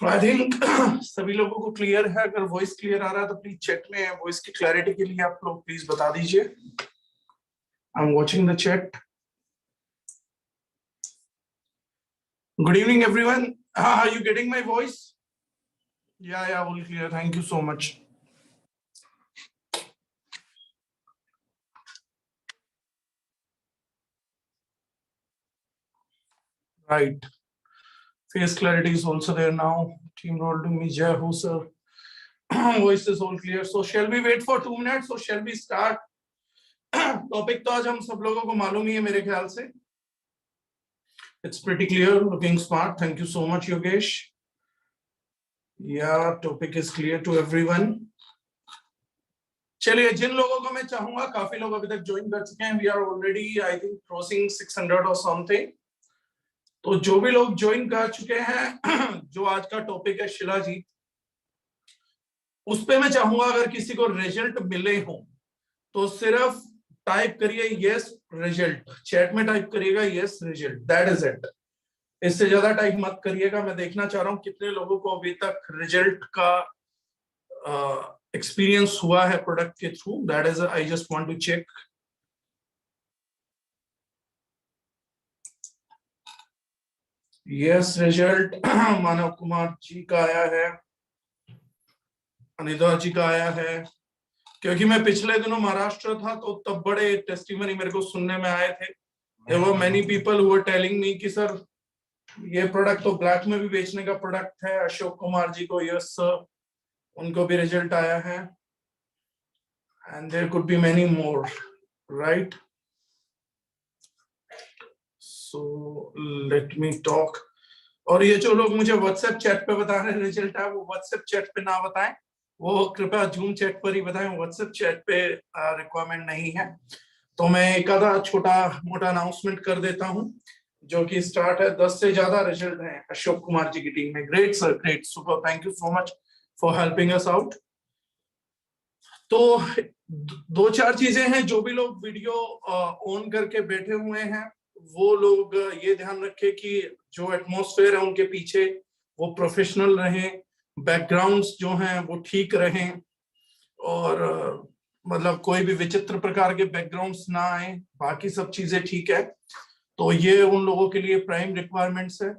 I think सभी लोगों को क्लियर है। अगर वॉइस क्लियर आ रहा है तो प्लीज चैट में वॉइस की क्लैरिटी के लिए आप लोग प्लीज बता दीजिए। I am watching the chat. Good evening everyone. Are you getting my voice? या all clear, thank you so much. Right, face clarity is also there now. Team roll to me, Jai Ho sir. Voice is all clear. So shall we wait for 2 minutes or shall we start? Topic तो आज हम सब लोगों को मालूम ही है मेरे ख्याल से। It's pretty clear, looking smart. Thank you so much, Yogesh. Yeah, topic is clear to everyone. चलिए, जिन लोगों को मैं चाहूंगा, काफी लोग अभी तक ज्वाइन कर चुके हैं। We are already, I think, crossing 600 or something. तो जो भी लोग ज्वाइन कर चुके हैं, जो आज का टॉपिक है शिलाजीत, उस पे मैं चाहूंगा अगर किसी को रिजल्ट मिले हो तो सिर्फ टाइप करिए यस रिजल्ट। चैट में टाइप करिएगा yes result, that is it. इससे ज्यादा टाइप मत करिएगा। मैं देखना चाह रहा हूं कितने लोगों को अभी तक रिजल्ट का एक्सपीरियंस हुआ है प्रोडक्ट के थ्रू। That is, I just want to check. Yes result Manav Kumar ji का आया है, अनिता जी का आया है। क्योंकि मैं पिछले दिनों महाराष्ट्र था तो तब बड़े टेस्टिमनी मेरे को सुनने में आए थे। There were many people who were telling me कि सर ये प्रोडक्ट तो ब्लैक में भी बेचने का प्रोडक्ट है। अशोक कुमार जी को यस सर, उनको भी रिजल्ट आया है। And there could be many more, right? So let me talk. और ये जो लोग मुझे व्हाट्सएप चैट पे बता रहे हैं रिजल्ट है, वो व्हाट्सएप चैट पे ना बताएं, वो कृपया जूम चैट पर ही बताएं। व्हाट्सएप चैट पे रिक्वायरमेंट नहीं है। तो मैं एक आधा छोटा मोटा अनाउंसमेंट कर देता हूं, जो कि स्टार्ट है। 10 से ज्यादा रिजल्ट हैं अशोक कुमार जी की टीम में। Great sir, great, super, thank you so much for helping us out. तो 2-4 चीजें हैं। जो भी लोग वीडियो ऑन करके बैठे हुए हैं वो लोग ये ध्यान रखें कि जो एटमॉस्फेयर है उनके पीछे वो प्रोफेशनल रहें, बैकग्राउंड्स जो हैं वो ठीक रहें, और मतलब कोई भी विचित्र प्रकार के बैकग्राउंड्स ना आए। बाकी सब चीजें ठीक है। तो ये उन लोगों के लिए प्राइम रिक्वायरमेंट्स है।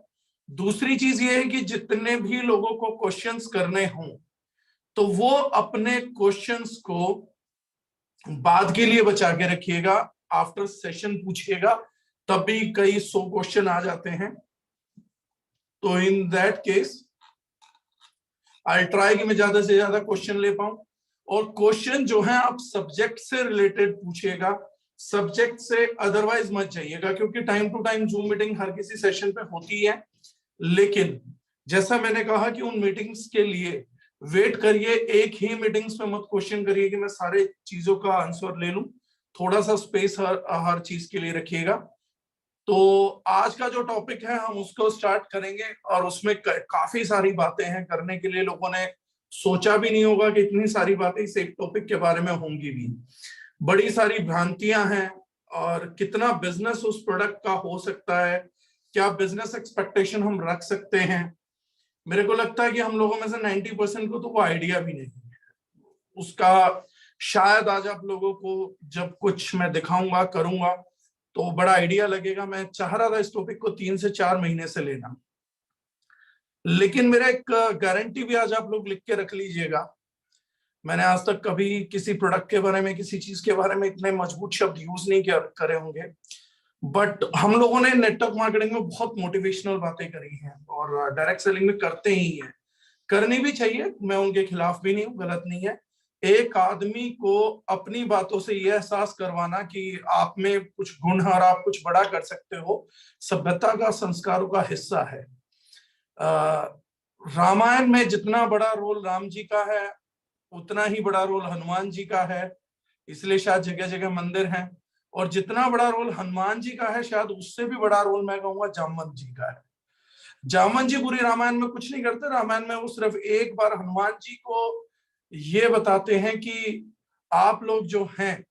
दूसरी चीज ये है कि जितने भी लोगों को क्वेश्चंस करने हों तो वो अपने क्वेश्चंस को बाद के लिए बचा के रखिएगा, आफ्टर सेशन पूछिएगा। तभी कई 100 क्वेश्चन आ जाते हैं। तो in that case I try कि मैं ज्यादा से ज्यादा क्वेश्चन ले पाऊं। और क्वेश्चन जो है आप सब्जेक्ट से रिलेटेड पूछिएगा, सब्जेक्ट से अदरवाइज मत जाइएगा। क्योंकि time to time zoom meeting हर किसी सेशन पे होती है, लेकिन जैसा मैंने कहा कि उन मीटिंग्स के लिए वेट करिए। एक ही मीटिंग्स में मत क्वेश्चन करिए कि मैं सारे चीजों का आंसर ले लूं। थोड़ा सा स्पेस हर चीज के लिए रखिएगा। तो आज का जो टॉपिक है हम उसको स्टार्ट करेंगे, और उसमें काफी सारी बातें हैं करने के लिए। लोगों ने सोचा भी नहीं होगा कि इतनी सारी बातें इस एक टॉपिक के बारे में होंगी भी। बड़ी सारी भ्रांतियां हैं, और कितना बिजनेस उस प्रोडक्ट का हो सकता है, क्या बिजनेस एक्सपेक्टेशन हम रख सकते हैं। मेरे को लगता है कि हम लोगों में से 90% को तो वो आइडिया भी नहीं है उसका। शायद आज आप लोगों को जब कुछ मैं दिखाऊंगा करूंगा तो बड़ा आइडिया लगेगा। मैं चाह रहा था इस टॉपिक को 3 से 4 महीने से लेना, लेकिन मेरा एक गारंटी भी आज आप लोग लिख के रख लीजिएगा। मैंने आज तक कभी किसी प्रोडक्ट के बारे में, किसी चीज के बारे में इतने मजबूत शब्द यूज नहीं करे होंगे, बट हम लोगों ने नेटवर्क मार्केटिंग में बहुत मोटिवेशनल बातें करी हैं, और डायरेक्ट सेलिंग में करते ही हैं। करनी भी चाहिए, मैं उनके खिलाफ भी नहीं हूँ, गलत नहीं है। एक आदमी को अपनी बातों से यह एहसास करवाना कि आप में कुछ गुण है और आप कुछ बड़ा कर सकते हो, सभ्यता का, संस्कारों का हिस्सा है। रामायण में जितना बड़ा रोल राम जी का है उतना ही बड़ा रोल हनुमान जी का है, इसलिए शायद जगह जगह मंदिर हैं। और जितना बड़ा रोल हनुमान जी का है, शायद उससे भी बड़ा रोल मैं कहूंगा जामवंत जी का है। जामवंत जी पूरी रामायण में कुछ नहीं करते। रामायण में वो सिर्फ एक बार हनुमान जी को ये बताते हैं कि आप लोग जो हैं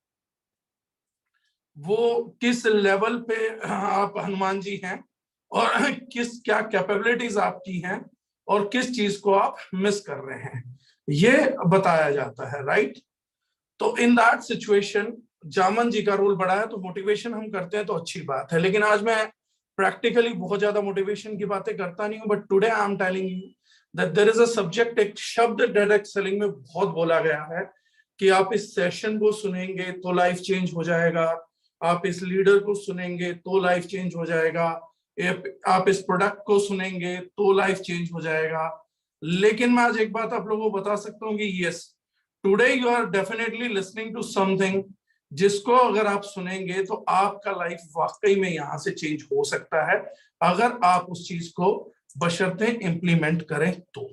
वो किस लेवल पे आप हनुमान जी हैं, और किस क्या कैपेबिलिटीज आपकी हैं, और किस चीज को आप मिस कर रहे हैं, ये बताया जाता है, राइट। तो इन दैट सिचुएशन जामन जी का रोल बड़ा है। तो मोटिवेशन हम करते हैं तो अच्छी बात है, लेकिन आज मैं प्रैक्टिकली बहुत ज्यादा मोटिवेशन की बातें करता नहीं हूं, but today I am telling you that there is a subject, एक शब्द डायरेक्ट सेलिंग में बहुत बोला गया है कि आप इस सेशन को सुनेंगे तो लाइफ चेंज हो जाएगा, आप इस लीडर को सुनेंगे तो लाइफ चेंज हो जाएगा, आप इस प्रोडक्ट को सुनेंगे तो लाइफ चेंज हो जाएगा। लेकिन मैं आज एक बात आप लोगों को बता सकता हूँ कि yes, today you are definitely listening to something जिसको अगर आप सुनेंगे तो आपका लाइफ वाकई में यहां से चेंज हो सकता है, अगर आप उस चीज को बशर्ते इम्प्लीमेंट करें तो।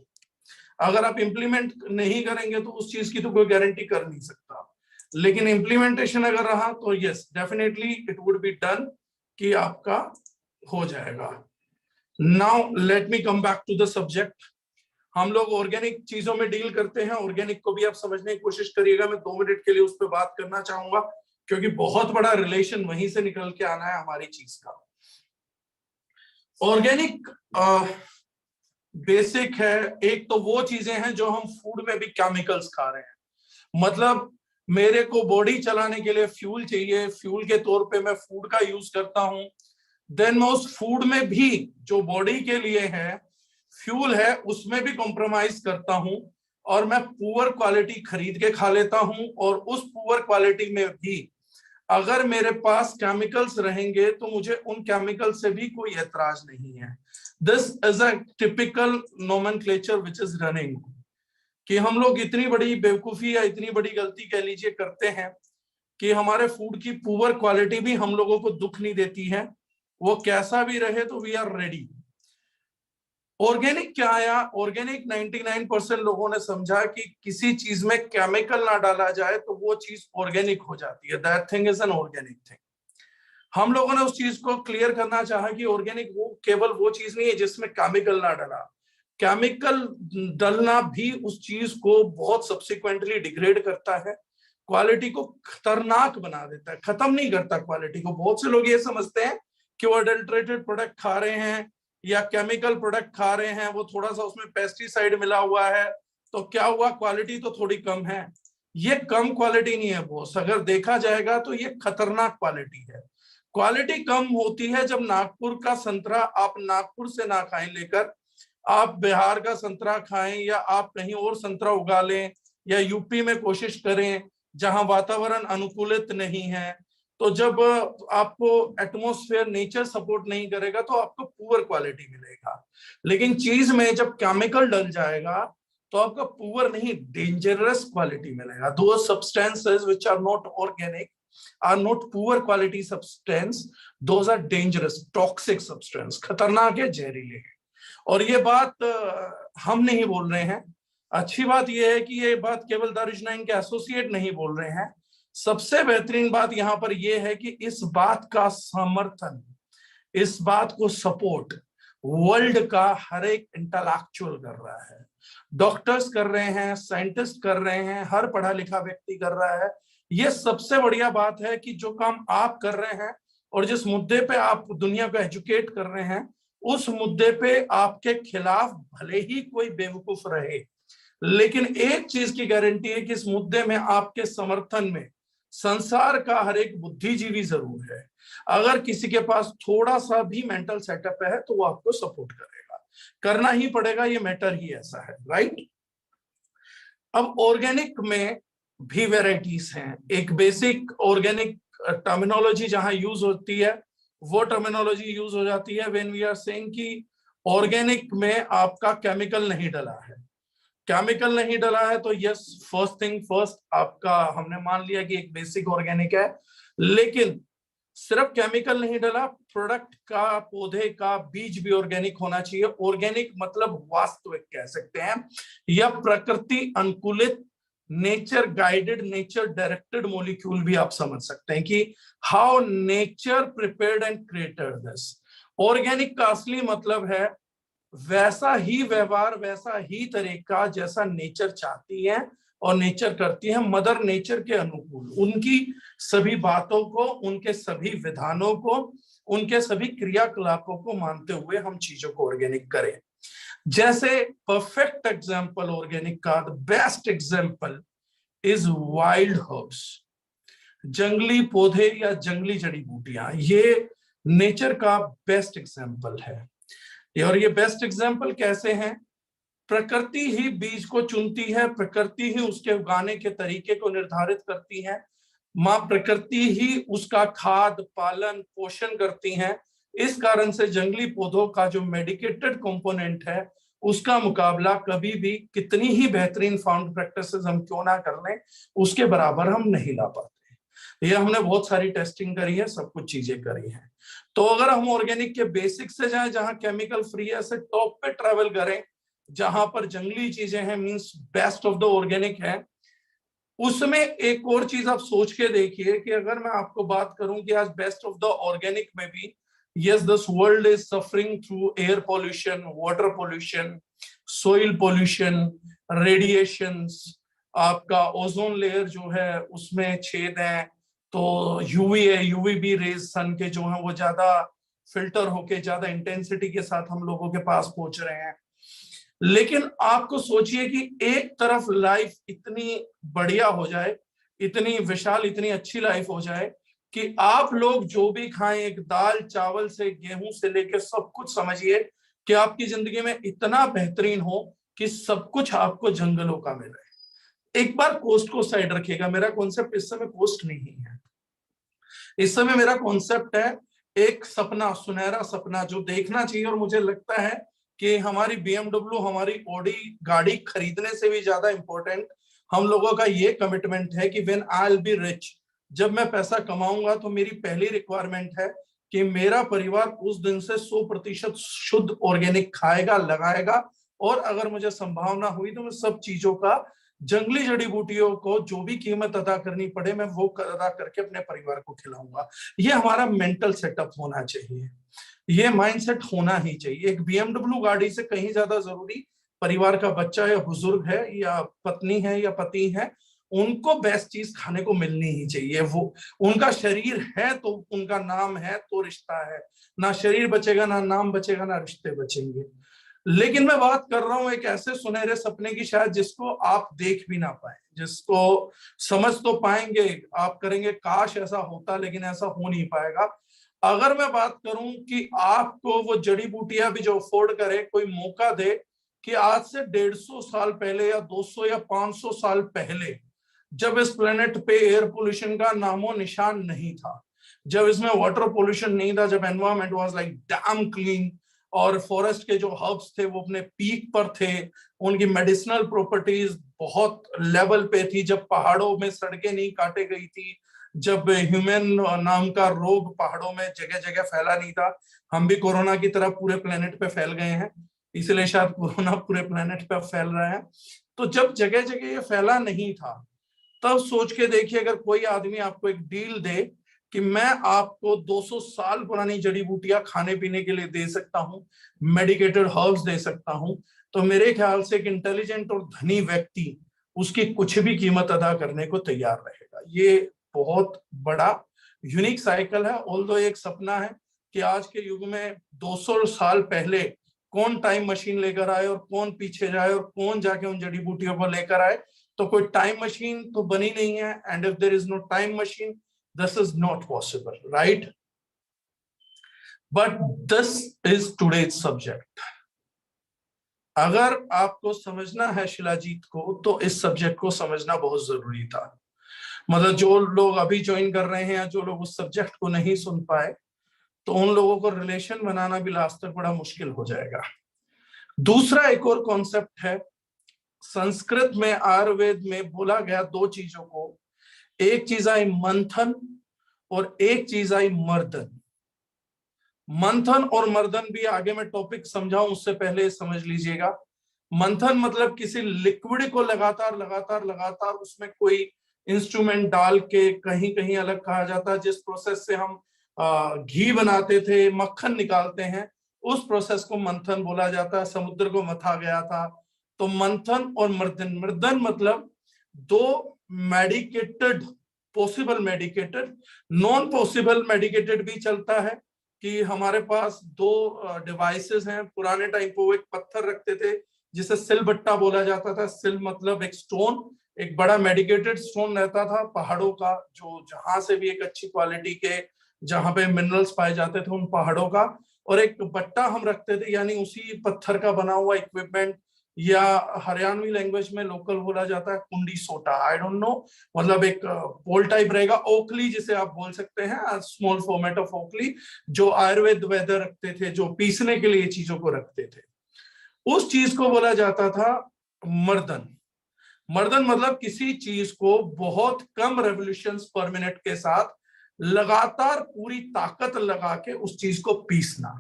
अगर आप इम्प्लीमेंट नहीं करेंगे तो उस चीज की तो कोई गारंटी कर नहीं सकता, लेकिन इम्प्लीमेंटेशन अगर रहा तो yes definitely it would be done, कि आपका हो जाएगा। Now let me come back to the subject. हम लोग ऑर्गेनिक चीजों में डील करते हैं, ऑर्गेनिक को भी आप समझने की कोशिश करिएगा। मैं 2 मिनट के लिए उस पर बात करना चाहूंगा, क्योंकि बहुत बड़ा रिलेशन वहीं से निकल के आना है हमारी चीज का। ऑर्गेनिक बेसिक है। एक तो वो चीजें हैं जो हम फूड में भी केमिकल्स खा रहे हैं, मतलब मेरे को बॉडी चलाने के लिए फ्यूल चाहिए, फ्यूल के तौर पे मैं फूड का यूज करता हूं, देन मैं उस फूड में भी जो बॉडी के लिए है फ्यूल है उसमें भी कॉम्प्रोमाइज करता हूं, और मैं पुअर क्वालिटी खरीद के खा लेता हूं, और उस पुअर क्वालिटी में भी अगर मेरे पास केमिकल्स रहेंगे तो मुझे उन केमिकल से भी कोई ऐतराज नहीं है। This is a typical nomenclature which is running, कि हम लोग इतनी बड़ी बेवकूफी या इतनी बड़ी गलती कह लीजिए करते हैं कि हमारे फूड की पुअर क्वालिटी भी हम लोगों को दुख नहीं देती है, वो कैसा भी रहे तो वी आर रेडी। ऑर्गेनिक क्या आया? ऑर्गेनिक 99% लोगों ने समझा कि किसी चीज में केमिकल ना डाला जाए तो वो चीज ऑर्गेनिक हो जाती है, that thing is an organic thing. हम लोगों ने उस चीज को क्लियर करना चाहा कि ऑर्गेनिक वो केवल वो चीज नहीं है जिसमें केमिकल ना डाला, केमिकल डालना भी उस चीज को बहुत सब्सिक्वेंटली डिग्रेड करता है, क्वालिटी को खतरनाक बना देता है, खत्म नहीं करता क्वालिटी को। बहुत से लोग ये समझते हैं कि वो अडल्ट्रेटेड प्रोडक्ट खा रहे हैं या केमिकल प्रोडक्ट खा रहे हैं, वो थोड़ा सा उसमें पेस्टिसाइड मिला हुआ है तो क्या हुआ, क्वालिटी तो थोड़ी कम है। ये कम क्वालिटी नहीं है बॉस, अगर देखा जाएगा तो ये खतरनाक क्वालिटी है। क्वालिटी कम होती है जब नागपुर का संतरा आप नागपुर से ना खाएं लेकर, आप बिहार का संतरा खाएं या आप कहीं और संतरा उगा लें या यूपी में कोशिश करें जहां वातावरण अनुकूलित नहीं है, तो जब आपको एटमॉस्फेयर नेचर सपोर्ट नहीं करेगा तो आपको पुअर क्वालिटी मिलेगा। लेकिन चीज में जब केमिकल डल जाएगा तो आपका पुअर नहीं डेंजरस क्वालिटी मिलेगा। Two substances which are not organic are not poor quality substance, those are dangerous toxic substance, खतरनाक है, जहरीले है। और ये बात हम नहीं बोल रहे हैं, अच्छी बात यह है कि ये बात केवल दारुश9 के एसोसिएट नहीं बोल रहे हैं। सबसे बेहतरीन बात यहां पर यह है कि इस बात का समर्थन, इस बात को सपोर्ट वर्ल्ड का हर एक इंटेलेक्चुअल कर रहा है, डॉक्टर्स कर रहे हैं, साइंटिस्ट कर रहे हैं, हर पढ़ा लिखा व्यक्ति कर रहा है। ये सबसे बढ़िया बात है कि जो काम आप कर रहे हैं और जिस मुद्दे पे आप दुनिया को एजुकेट कर रहे हैं, उस मुद्दे पे आपके खिलाफ भले ही कोई बेवकूफ रहे, लेकिन एक चीज की गारंटी है कि इस मुद्दे में आपके समर्थन में संसार का हर एक बुद्धिजीवी जरूर है। अगर किसी के पास थोड़ा सा भी मेंटल सेटअप है तो वो आपको सपोर्ट करेगा, करना ही पड़ेगा, ये मैटर ही ऐसा है, राइट। अब ऑर्गेनिक में भी वेराइटीज हैं। एक बेसिक ऑर्गेनिक टर्मिनोलॉजी जहां यूज होती है वो टर्मिनोलॉजी यूज हो जाती है व्हेन वी आर सेइंग कि ऑर्गेनिक में आपका केमिकल नहीं डला है। केमिकल नहीं डला है तो यस, फर्स्ट थिंग फर्स्ट, आपका हमने मान लिया कि एक बेसिक ऑर्गेनिक है, लेकिन सिर्फ केमिकल नहीं डला, प्रोडक्ट का, पौधे का बीज भी ऑर्गेनिक होना चाहिए। ऑर्गेनिक मतलब वास्तविक कह सकते हैं, या प्रकृति अनुकूलित, nature guided, nature directed molecule भी आप समझ सकते हैं कि how nature prepared and created this. Organic का असली मतलब है वैसा ही व्यवहार, वैसा ही तरीका जैसा नेचर चाहती है और नेचर करती है, मदर नेचर के अनुकूल, उनकी सभी बातों को, उनके सभी विधानों को, उनके सभी क्रियाकलापों को मानते हुए हम चीजों को ऑर्गेनिक करें। जैसे परफेक्ट एग्जाम्पल ऑर्गेनिक का, the best example is wild herbs, जंगली पौधे या जंगली जड़ी बूटियां, ये नेचर का बेस्ट एग्जाम्पल है। और ये बेस्ट एग्जाम्पल कैसे हैं? प्रकृति ही बीज को चुनती है, प्रकृति ही उसके उगाने के तरीके को निर्धारित करती है, माँ प्रकृति ही उसका खाद पालन पोषण करती है। इस कारण से जंगली पौधों का जो मेडिकेटेड कंपोनेंट है उसका मुकाबला कभी भी कितनी ही बेहतरीन फार्म प्रैक्टिसेस हम क्यों ना कर लें, उसके बराबर हम नहीं ला पाते। ये हमने बहुत सारी टेस्टिंग करी है, सब कुछ चीजें करी हैं। तो अगर हम ऑर्गेनिक के बेसिक से जाएं, जहां केमिकल फ्री है, से टॉप पे ट्रेवल करें, जहां पर जंगली चीजें हैं, means best of the organic है, उसमें एक और चीज आप सोच के देखिए कि अगर मैं आपको बात करूं कि आज बेस्ट ऑफ द ऑर्गेनिक में भी, yes, this world is suffering through air pollution, water pollution, soil pollution, radiations, आपका ओजोन लेयर जो है उसमें छेद है, तो यूवीबी रेज सन के जो है वो ज्यादा फिल्टर होके ज्यादा इंटेंसिटी के साथ हम लोगों के पास पहुंच रहे हैं। लेकिन आपको सोचिए कि एक तरफ लाइफ इतनी बढ़िया हो जाए, इतनी विशाल, इतनी अच्छी लाइफ हो जाए कि आप लोग जो भी खाएं, एक दाल चावल से गेहूं से लेकर सब कुछ, समझिए कि आपकी जिंदगी में इतना बेहतरीन हो कि सब कुछ आपको जंगलों का मिल रहा है। एक बार कोस्ट को साइड रखिएगा, मेरा कॉन्सेप्ट इस समय कोस्ट नहीं है, इस समय मेरा कॉन्सेप्ट है एक सपना, सुनहरा सपना जो देखना चाहिए। और मुझे लगता है कि हमारी BMW, हमारी ऑडी गाड़ी खरीदने से भी ज्यादा इंपॉर्टेंट हम लोगों का ये कमिटमेंट है कि when I will be rich, जब मैं पैसा कमाऊंगा तो मेरी पहली रिक्वायरमेंट है कि मेरा परिवार उस दिन से 100% शुद्ध ऑर्गेनिक खाएगा, लगाएगा। और अगर मुझे संभावना हुई तो मैं सब चीजों का, जंगली जड़ी बूटियों को जो भी कीमत अदा करनी पड़े, मैं वो अदा करके अपने परिवार को खिलाऊंगा। ये हमारा मेंटल सेटअप होना चाहिए, ये माइंडसेट होना ही चाहिए। एक BMW गाड़ी से कहीं ज्यादा जरूरी परिवार का बच्चा या बुजुर्ग है या पत्नी है या पति है, उनको बेस्ट चीज खाने को मिलनी ही चाहिए। वो उनका शरीर है तो उनका नाम है तो रिश्ता है, ना शरीर बचेगा ना नाम बचेगा ना रिश्ते बचेंगे। लेकिन मैं बात कर रहा हूं एक ऐसे सुनहरे सपने की, शायद जिसको आप देख भी ना पाए, जिसको समझ तो पाएंगे, आप करेंगे काश ऐसा होता, लेकिन ऐसा हो नहीं पाएगा। अगर मैं बात करूं कि आपको वो जड़ी बूटियां भी जो अफोर्ड करे, कोई मौका दे कि आज से 150 साल पहले या 200 या 500 साल पहले, जब इस प्लेनेट पे एयर पोल्यूशन का नामो निशान नहीं था, जब इसमें वाटर पोल्यूशन नहीं था, जब environment was like damn clean, और फॉरेस्ट के जो हर्ब्स थे वो अपने पीक पर थे, उनकी मेडिसिनल प्रॉपर्टीज बहुत लेवल पे थी, जब पहाड़ों में सड़कें नहीं काटे गई थी, जब ह्यूमन नाम का रोग पहाड़ों में जगह जगह फैला नहीं था। हम भी कोरोना की तरह पूरे प्लेनेट पे फैल गए हैं, इसलिए शायद कोरोना पूरे प्लेनेट पे फैल रहा है। तो जब जगह जगह ये फैला नहीं था, तब सोच के देखिए, अगर कोई आदमी आपको एक डील दे कि मैं आपको 200 साल पुरानी जड़ी बूटियां खाने पीने के लिए दे सकता हूं, मेडिकेटेड हर्ब्स दे सकता हूं, तो मेरे ख्याल से एक इंटेलिजेंट और धनी व्यक्ति उसकी कुछ भी कीमत अदा करने को तैयार रहेगा। ये बहुत बड़ा यूनिक साइकिल है। ऑल्दो एक सपना है कि आज के युग में 200 साल पहले कौन टाइम मशीन लेकर आए और कौन पीछे जाए और कौन जाके उन जड़ी बूटियों को लेकर आए, तो कोई टाइम मशीन तो बनी नहीं है। And if there is no time machine, this is not possible, right? But this is today's subject. अगर आपको समझना है शिलाजीत को, तो इस सब्जेक्ट को समझना बहुत जरूरी था। मतलब जो लोग अभी ज्वाइन कर रहे हैं या जो लोग उस सब्जेक्ट को नहीं सुन पाए, तो उन लोगों को रिलेशन बनाना भी लास्ट तक बड़ा मुश्किल हो जाएगा। दूसरा एक और कॉन्सेप्ट है, संस्कृत में आयुर्वेद में बोला गया दो चीजों को, एक चीज आई मंथन और एक चीज आई मर्दन। मंथन और मर्दन भी आगे मैं टॉपिक समझाऊं उससे पहले समझ लीजिएगा। मंथन मतलब किसी लिक्विड को लगातार लगातार लगातार उसमें कोई इंस्ट्रूमेंट डाल के, कहीं कहीं अलग कहा जाता है, जिस प्रोसेस से हम घी बनाते थे, मक्खन निकालते हैं, उस प्रोसेस को मंथन बोला जाता है। समुद्र को मथा गया था। तो मंथन और मर्दन, मर्दन मतलब दो medicated, possible medicated, non possible medicated भी चलता है, कि हमारे पास दो डिवाइसेस हैं। पुराने टाइम पे वो एक पत्थर रखते थे जिसे सिलबट्टा बोला जाता था। सिल मतलब एक स्टोन, एक बड़ा मेडिकेटेड स्टोन रहता था पहाड़ों का, जो जहां से भी एक अच्छी क्वालिटी के, जहां पे मिनरल्स पाए जाते थे उन पहाड़ों का। और एक बट्टा हम रखते थे, यानी उसी पत्थर का बना हुआ इक्विपमेंट, या हरियाणवी लैंग्वेज में लोकल बोला जाता है कुंडी सोटा, आई डोंट नो, मतलब एक पोल टाइप रहेगा, ओखली जिसे आप बोल सकते हैं, स्मॉल फॉर्मेट ऑफ ओखली, जो आयुर्वेद वैद्य रखते थे, जो पीसने के लिए चीजों को रखते थे। उस चीज को बोला जाता था मर्दन। मर्दन मतलब किसी चीज को बहुत कम रेवोल्यूशंस पर मिनट के साथ लगातार पूरी ताकत लगा के उस चीज को पीसना।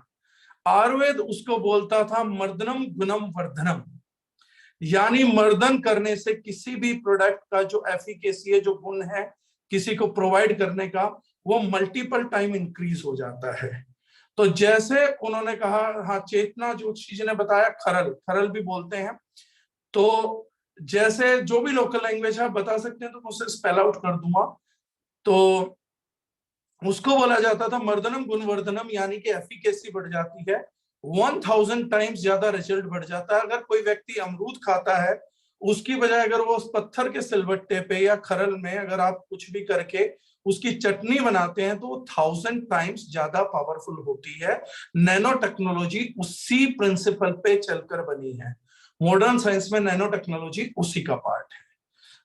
आयुर्वेद उसको बोलता था मर्दनम गुणम वर्धनम, यानी मर्दन करने से किसी भी प्रोडक्ट का जो एफिकेसी है, जो गुण है किसी को प्रोवाइड करने का, वो मल्टीपल टाइम इंक्रीज हो जाता है। तो जैसे उन्होंने कहा, हाँ चेतना जो चीज ने बताया, खरल, खरल भी बोलते हैं। तो जैसे जो भी लोकल लैंग्वेज है बता सकते हैं तो मैं उसे स्पेल आउट कर दूंगा। तो उसको बोला जाता था मर्दनम गुणवर्धनम, यानी कि एफिकेसी बढ़ जाती है, 1000 टाइम्स ज्यादा रिजल्ट बढ़ जाता है। अगर कोई व्यक्ति अमरूद खाता है, उसकी बजाय अगर वो उस पत्थर के सिलबट्टे पे या खरल में अगर आप कुछ भी करके उसकी चटनी बनाते हैं तो वो 1000 टाइम्स ज्यादा पावरफुल होती है। नैनो टेक्नोलॉजी उसी प्रिंसिपल पे चलकर बनी है। मॉडर्न साइंस में नैनो टेक्नोलॉजी उसी का पार्ट है।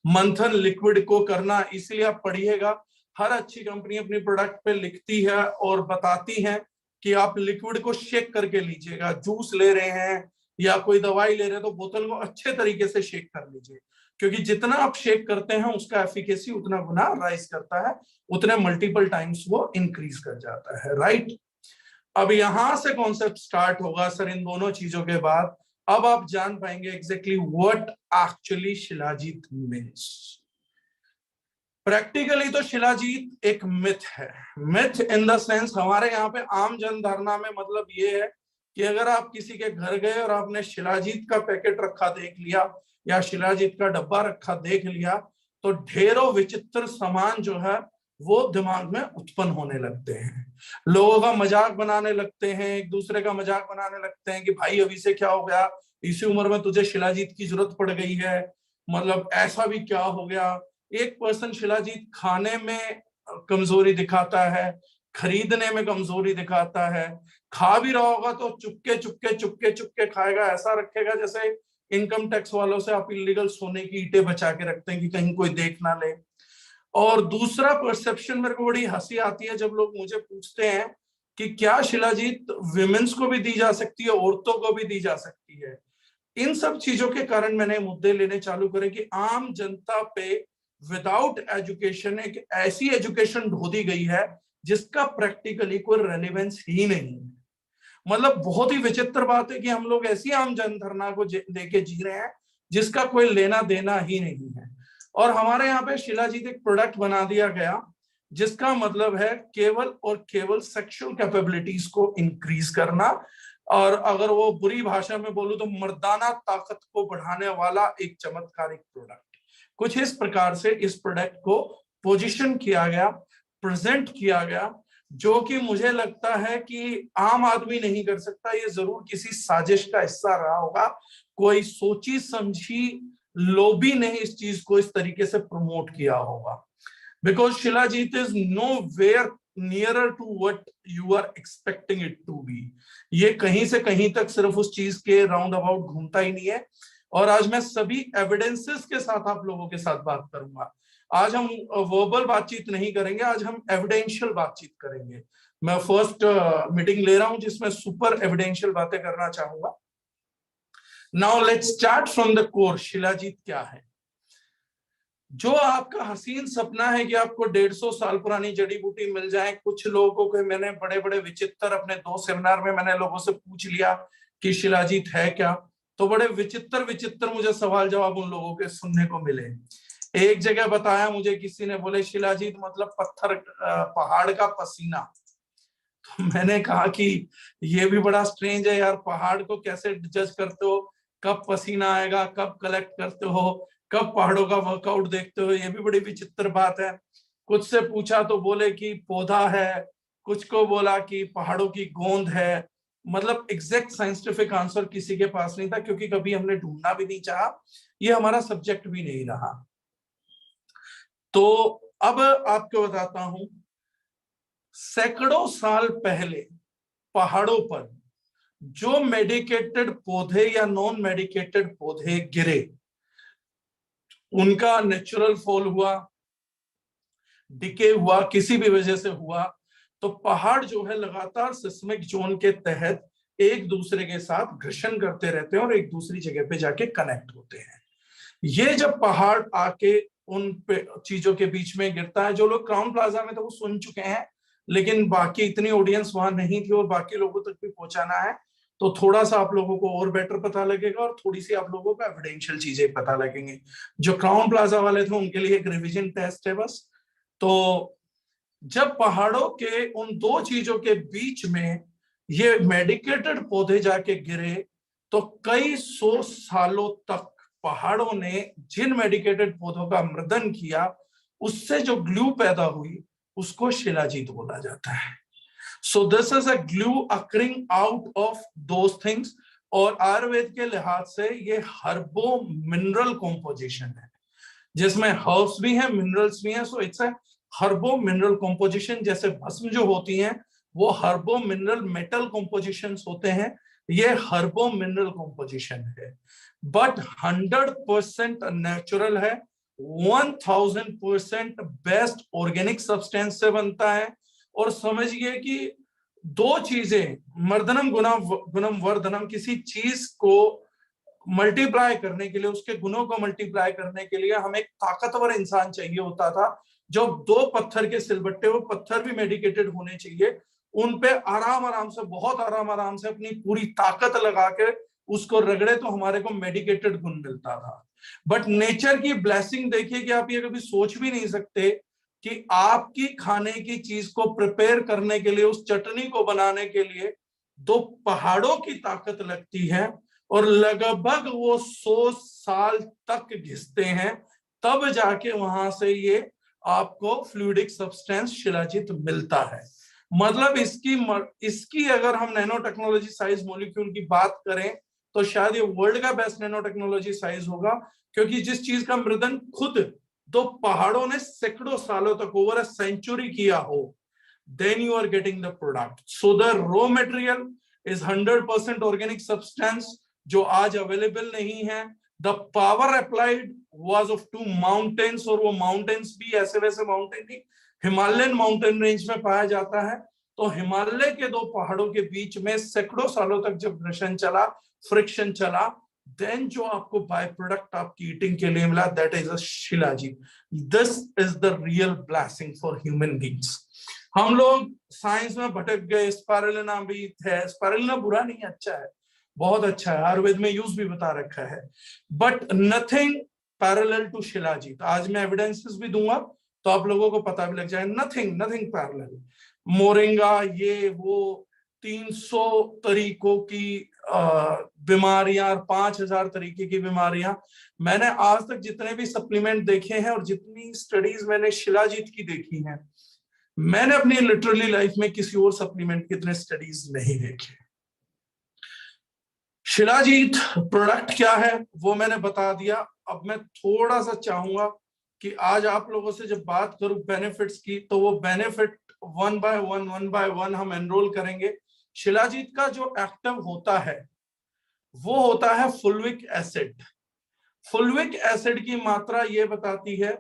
मंथन लिक्विड को करना, इसलिए आप पढ़िएगा, हर अच्छी कंपनी अपनी प्रोडक्ट पे लिखती है और बताती है कि आप लिक्विड को शेक करके लीजिएगा। जूस ले रहे हैं या कोई दवाई ले रहे हैं तो बोतल को अच्छे तरीके से शेक कर लीजिए, क्योंकि जितना आप शेक करते हैं उसका एफिकेसी उतना गुना राइज करता है, उतने मल्टीपल टाइम्स वो इंक्रीज कर जाता है, राइट। अब यहां से कॉन्सेप्ट स्टार्ट होगा सर इन दोनों चीजों के बाद। अब आप जान पाएंगे exactly what actually shilajit means. Practically तो शिलाजीत एक मिथ है। मिथ इन द सेंस हमारे यहाँ पे आम जन धारणा में मतलब ये है कि अगर आप किसी के घर गए और आपने शिलाजीत का पैकेट रखा देख लिया या शिलाजीत का डब्बा रखा देख लिया, तो ढेरों विचित्र सामान जो है वो दिमाग में उत्पन्न होने लगते हैं। लोगों का मजाक बनाने लगते हैं, एक दूसरे का मजाक बनाने लगते हैं कि भाई अभी से क्या हो गया, इसी उम्र में तुझे शिलाजीत की जरूरत पड़ गई है, मतलब ऐसा भी क्या हो गया। एक पर्सन शिलाजीत खाने में कमजोरी दिखाता है, खरीदने में कमजोरी दिखाता है, खा भी रहा होगा तो चुपके चुपके चुपके चुपके खाएगा, ऐसा रखेगा जैसे इनकम टैक्स वालों से आप इलीगल सोने की ईंटें बचा के रखते हैं कि कहीं कोई देख ना ले। और दूसरा परसेप्शन, मेरे को बड़ी हंसी आती है जब लोग मुझे पूछते हैं कि क्या शिलाजीत विमेंस को भी दी जा सकती है, औरतों को भी दी जा सकती है। इन सब चीजों के कारण मैंने मुद्दे लेने चालू करे कि आम जनता पे विदाउट एजुकेशन एक ऐसी एजुकेशन ढो दी गई है जिसका प्रैक्टिकली कोई रेलेवेंस ही नहीं है। मतलब बहुत ही विचित्र बात है कि हम लोग ऐसी आम जनधारणा को लेके जी रहे हैं जिसका कोई लेना देना ही नहीं है। और हमारे यहाँ पे शिलाजीत एक प्रोडक्ट बना दिया गया जिसका मतलब है केवल और केवल सेक्सुअल कैपेबिलिटीज को इंक्रीज करना, और अगर वो बुरी भाषा में बोलूं तो मर्दाना ताकत को बढ़ाने वाला एक चमत्कारिक प्रोडक्ट। कुछ इस प्रकार से इस प्रोडक्ट को पोजीशन किया गया, प्रेजेंट किया गया, जो कि मुझे लगता है कि आम आदमी नहीं कर सकता। ये जरूर किसी साजिश का हिस्सा रहा होगा, कोई सोची समझी लोबी ने इस चीज को इस तरीके से प्रमोट किया होगा। Because shilajit is nowhere nearer to what you are expecting it to be. ये कहीं से कहीं तक सिर्फ उस चीज के राउंड अबाउट घूमता ही नहीं है। और आज मैं सभी एविडेंसेस के साथ आप लोगों के साथ बात करूंगा। आज हम वर्बल बातचीत नहीं करेंगे, आज हम एविडेंशियल बातचीत करेंगे। मैं फर्स्ट मीटिंग ले रहा हूं जिसमें सुपर एविडेंशियल बातें करना चाहूंगा। Now let's start from the core. Shilajit क्या है? जो आपका हसीन सपना है कि आपको 150 साल पुरानी जड़ी बूटी मिल जाए। कुछ लोगों को मैंने बड़े बड़े विचित्र, अपने 2 सेमिनार में मैंने लोगों से पूछ लिया कि शिलाजीत है क्या, तो बड़े विचित्र विचित्र मुझे सवाल जवाब उन लोगों के सुनने को मिले। एक जगह बताया मुझे किसी ने, बोले शिलाजीत मतलब पत्थर, पहाड़ का पसीना। तो मैंने कहा कि ये भी बड़ा स्ट्रेंज है यार, पहाड़ को कैसे जज करते हो, कब पसीना आएगा, कब कलेक्ट करते हो, कब पहाड़ों का वर्कआउट देखते हो, ये भी बड़ी विचित्र बात है। कुछ से पूछा तो बोले कि पौधा है, कुछ को बोला कि पहाड़ों की गोंद है। मतलब एग्जैक्ट साइंटिफिक आंसर किसी के पास नहीं था, क्योंकि कभी हमने ढूंढना भी नहीं चाहा, ये हमारा सब्जेक्ट भी नहीं रहा। तो अब आपको बताता हूं, सैकड़ों साल पहले पहाड़ों पर जो मेडिकेटेड पौधे या नॉन मेडिकेटेड पौधे गिरे, उनका नेचुरल फॉल हुआ, डिके हुआ, किसी भी वजह से हुआ, तो पहाड़ जो है लगातार सिस्मिक जोन के तहत एक दूसरे के साथ घर्षण करते रहते हैं और एक दूसरी जगह पे जाके कनेक्ट होते हैं। ये जब पहाड़ आके उन चीजों के बीच में गिरता है, जो लोग क्राउन प्लाजा में तो वो सुन चुके हैं, लेकिन बाकी इतनी ऑडियंस वहां नहीं थी और बाकी लोगों तक भी पहुंचाना है, तो थोड़ा सा आप लोगों को और बेटर पता लगेगा और थोड़ी सी आप लोगों को एविडेंशियल चीजें पता लगेंगी। जो क्राउन प्लाजा वाले थे उनके लिए एक रिवीजन टेस्ट है बस। तो जब पहाड़ों के उन दो चीजों के बीच में ये मेडिकेटेड पौधे जाके गिरे, तो कई सौ सालों तक पहाड़ों ने जिन मेडिकेटेड पौधों का मृदन किया, उससे जो ग्लू पैदा हुई उसको शिलाजीत बोला जाता है। So this is a glue occurring out of those things. और आयुर्वेद के लिहाज से ये हर्बो मिनरल कॉम्पोजिशन है, जिसमें हर्ब्स भी हैं, मिनरल्स भी हैं। So it's a हर्बो mineral composition. जैसे भस्म जो होती हैं वो हर्बो मिनरल मेटल कॉम्पोजिशंस होते हैं, ये हर्बो मिनरल कॉम्पोजिशन है, बट 100% नेचुरल है, 1000% बेस्ट ऑर्गेनिक सब्सटेंस से बनता है। और समझिए कि दो चीजें, मर्दनम गुणम गुणम वर्धनम, किसी चीज को मल्टीप्लाई करने के लिए, उसके गुणों को मल्टीप्लाई करने के लिए हमें एक ताकतवर इंसान चाहिए होता था। जो दो पत्थर के सिलबट्टे, वो पत्थर भी मेडिकेटेड होने चाहिए, उन पे आराम आराम से, बहुत आराम से अपनी पूरी ताकत लगा के उसको रगड़े तो हमारे को मेडिकेटेड गुण मिलता था। बट नेचर की ब्लेसिंग देखिए कि आप ये कभी सोच भी नहीं सकते कि आपकी खाने की चीज को प्रिपेयर करने के लिए, उस चटनी को बनाने के लिए दो पहाड़ों की ताकत लगती है, और लगभग वो 100 साल तक घिसते हैं, तब जाके वहां से ये आपको फ्लूइडिक सब्सटेंस शिलाजीत मिलता है। मतलब इसकी अगर हम नैनो टेक्नोलॉजी साइज मॉलिक्यूल की बात करें तो शायद ये वर्ल्ड का बेस्ट नैनो टेक्नोलॉजी साइज होगा, क्योंकि जिस चीज का मृदन खुद दो पहाड़ों ने सैकड़ों सालों तक, ओवर अ सेंचुरी किया हो, then you are getting the product. So the raw material is 100% organic substance जो आज अवेलेबल नहीं है। The power applied was of 2 mountains, और वो माउंटेन्स भी ऐसे वैसे माउंटेन नहीं, हिमालयन माउंटेन रेंज में पाया जाता है। तो हिमालय के दो पहाड़ों के बीच में सैकड़ों सालों तक जब घर्षण चला, फ्रिक्शन चला, देन जो आपको बाय प्रोडक्ट आपकी ईटिंग के लिए मिला, that is a shilajit. This is the real blessing for human beings. हम लोग साइंस में भटक गए, स्पाइरुलिना भी है, स्पाइरुलिना बुरा नहीं, अच्छा है, बहुत अच्छा है, आयुर्वेद में यूज भी बता रखा है, but nothing parallel to shilajit. आज मैं एविडेंसेस भी दूंगा तो आप लोगों को पता भी लग जाएगा, नथिंग पैरेलल। मोरिंगा, ये वो 300 तरीकों की बीमारियां, 5000 तरीके की बीमारियां, मैंने आज तक जितने भी सप्लीमेंट देखे हैं और जितनी स्टडीज मैंने शिलाजीत की देखी हैं, मैंने अपनी लिटरली लाइफ में किसी और सप्लीमेंट की इतने स्टडीज नहीं देखे। शिलाजीत प्रोडक्ट क्या है वो मैंने बता दिया। अब मैं थोड़ा सा चाहूंगा कि आज आप लोगों से जब बात करूं बेनिफिट्स की, तो वो बेनिफिट वन बाय वन हम एनरोल करेंगे। शिलाजीत का जो एक्टिव होता है वो होता है फुल्विक एसिड। फुल्विक एसिड की मात्रा ये बताती है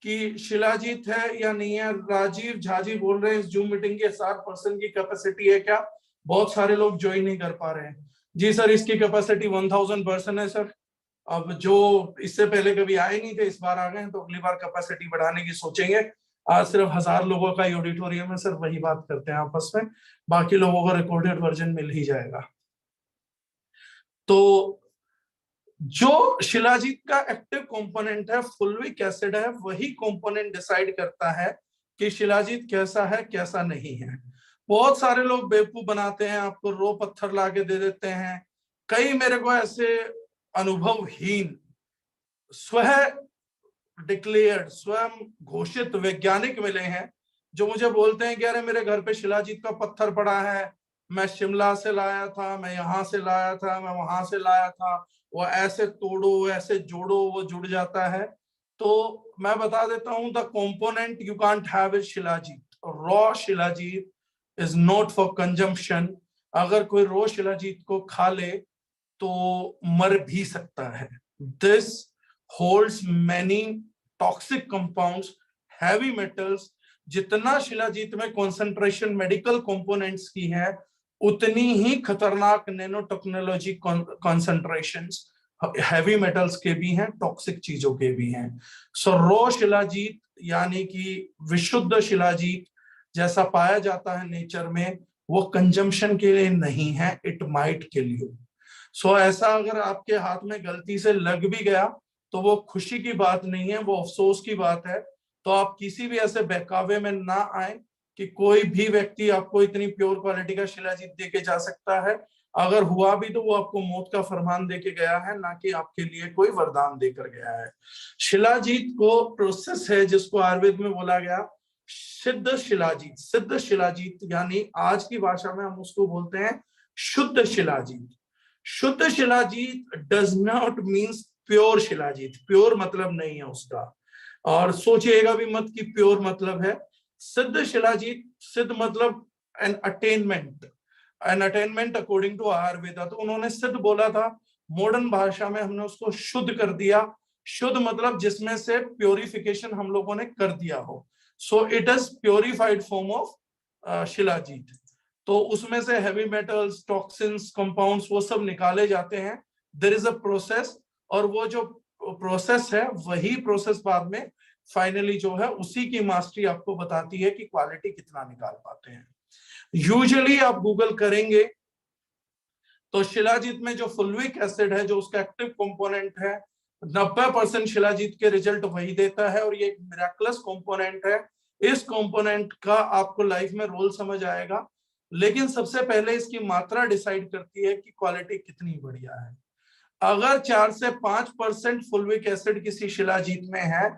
कि शिलाजीत है या नहीं है। राजीव झा जी बोल रहे हैं इस जूम मीटिंग के 60% की कैपेसिटी है क्या? बहुत सारे लोग ज्वाइन नहीं कर पा रहे हैं। जी सर, इसकी कैपेसिटी 1000% है सर। अब जो इससे पहले कभी आए नहीं थे, इस बार आ गए हैं, तो अगली बार कैपेसिटी बढ़ाने की सोचेंगे। आज सिर्फ 1000 लोगों का ऑडिटोरियम है सर, वही बात करते हैं आपस में, बाकी लोगों को रिकॉर्डेड वर्जन मिल ही जाएगा। तो जो शिलाजीत का एक्टिव कंपोनेंट है फुल्विक एसिड है, वही कंपोनेंट डिसाइड करता है कि शिलाजीत कैसा है कैसा नहीं है। बहुत सारे लोग बेवकूफ बनाते हैं, आपको रो पत्थर लाके दे देते हैं। कई मेरे को ऐसे अनुभवहीन, स्वयं डिक्लेयर्ड, स्वयं घोषित वैज्ञानिक मिले हैं जो मुझे बोलते हैं कि अरे मेरे घर पे शिलाजीत का पत्थर पड़ा है, मैं शिमला से लाया था, मैं यहाँ से लाया था, मैं वहां से लाया था, वो ऐसे तोड़ो ऐसे जोड़ो वो जुड़ जाता है। तो मैं बता देता हूं, the component you can't have is shilajit. Raw shilajit is not for consumption. अगर कोई रॉ शिलाजीत को खा ले तो मर भी सकता है। This holds many toxic compounds, heavy metals. जितना शिलाजीत में कॉन्सेंट्रेशन मेडिकल कंपोनेंट्स की है, उतनी ही खतरनाक nano technology concentrations heavy metals के भी हैं, टॉक्सिक चीजों के भी हैं। सो रॉ शिलाजीत यानी कि विशुद्ध शिलाजीत जैसा पाया जाता है नेचर में, वो कंजम्पशन के लिए नहीं है, इट माइट किल यू। सो ऐसा अगर आपके हाथ में गलती से लग भी गया तो वो खुशी की बात नहीं है, वो अफसोस की बात है। तो आप किसी भी ऐसे बहकावे में ना आए कि कोई भी व्यक्ति आपको इतनी प्योर क्वालिटी का शिलाजीत दे के जा सकता है। अगर हुआ भी तो वो आपको मौत का फरमान दे के गया है, ना कि आपके लिए कोई वरदान देकर गया है। शिलाजीत को प्रोसेस है जिसको आयुर्वेद में बोला गया सिद्ध शिलाजीत। सिद्ध शिलाजीत यानी आज की भाषा में हम उसको बोलते हैं शुद्ध शिलाजीत। शुद्ध shilajit does not means pure shilajit. Pure मतलब नहीं है उसका, और सोचिएगा भी मत कि प्योर मतलब है। सिद्ध शिलाजीत, सिद्ध मतलब an attainment, an attainment according to Ayurveda. तो उन्होंने सिद्ध बोला था, मॉडर्न भाषा में हमने उसको शुद्ध कर दिया। शुद्ध मतलब जिसमें से प्योरिफिकेशन हम लोगों ने कर दिया हो। So it is purified form of shilajit. तो उसमें से हैवी मेटल्स, टॉक्सिन्स, कंपाउंड्स वो सब निकाले जाते हैं। देयर इज अ प्रोसेस, और वो जो प्रोसेस है वही प्रोसेस बाद में फाइनली जो है उसी की मास्टरी आपको बताती है कि क्वालिटी कितना निकाल पाते हैं। यूजुअली आप गूगल करेंगे तो शिलाजीत में जो फुल्विक एसिड है, जो उसका एक्टिव कंपोनेंट है, 90% शिलाजीत के रिजल्ट वही देता है, और ये एक मिराकुलस कंपोनेंट है। इस कंपोनेंट का आपको लाइफ में रोल समझ आएगा, लेकिन सबसे पहले इसकी मात्रा डिसाइड करती है कि क्वालिटी कितनी बढ़िया है। अगर 4 से 5% फुल्विक एसिड किसी शिलाजीत में है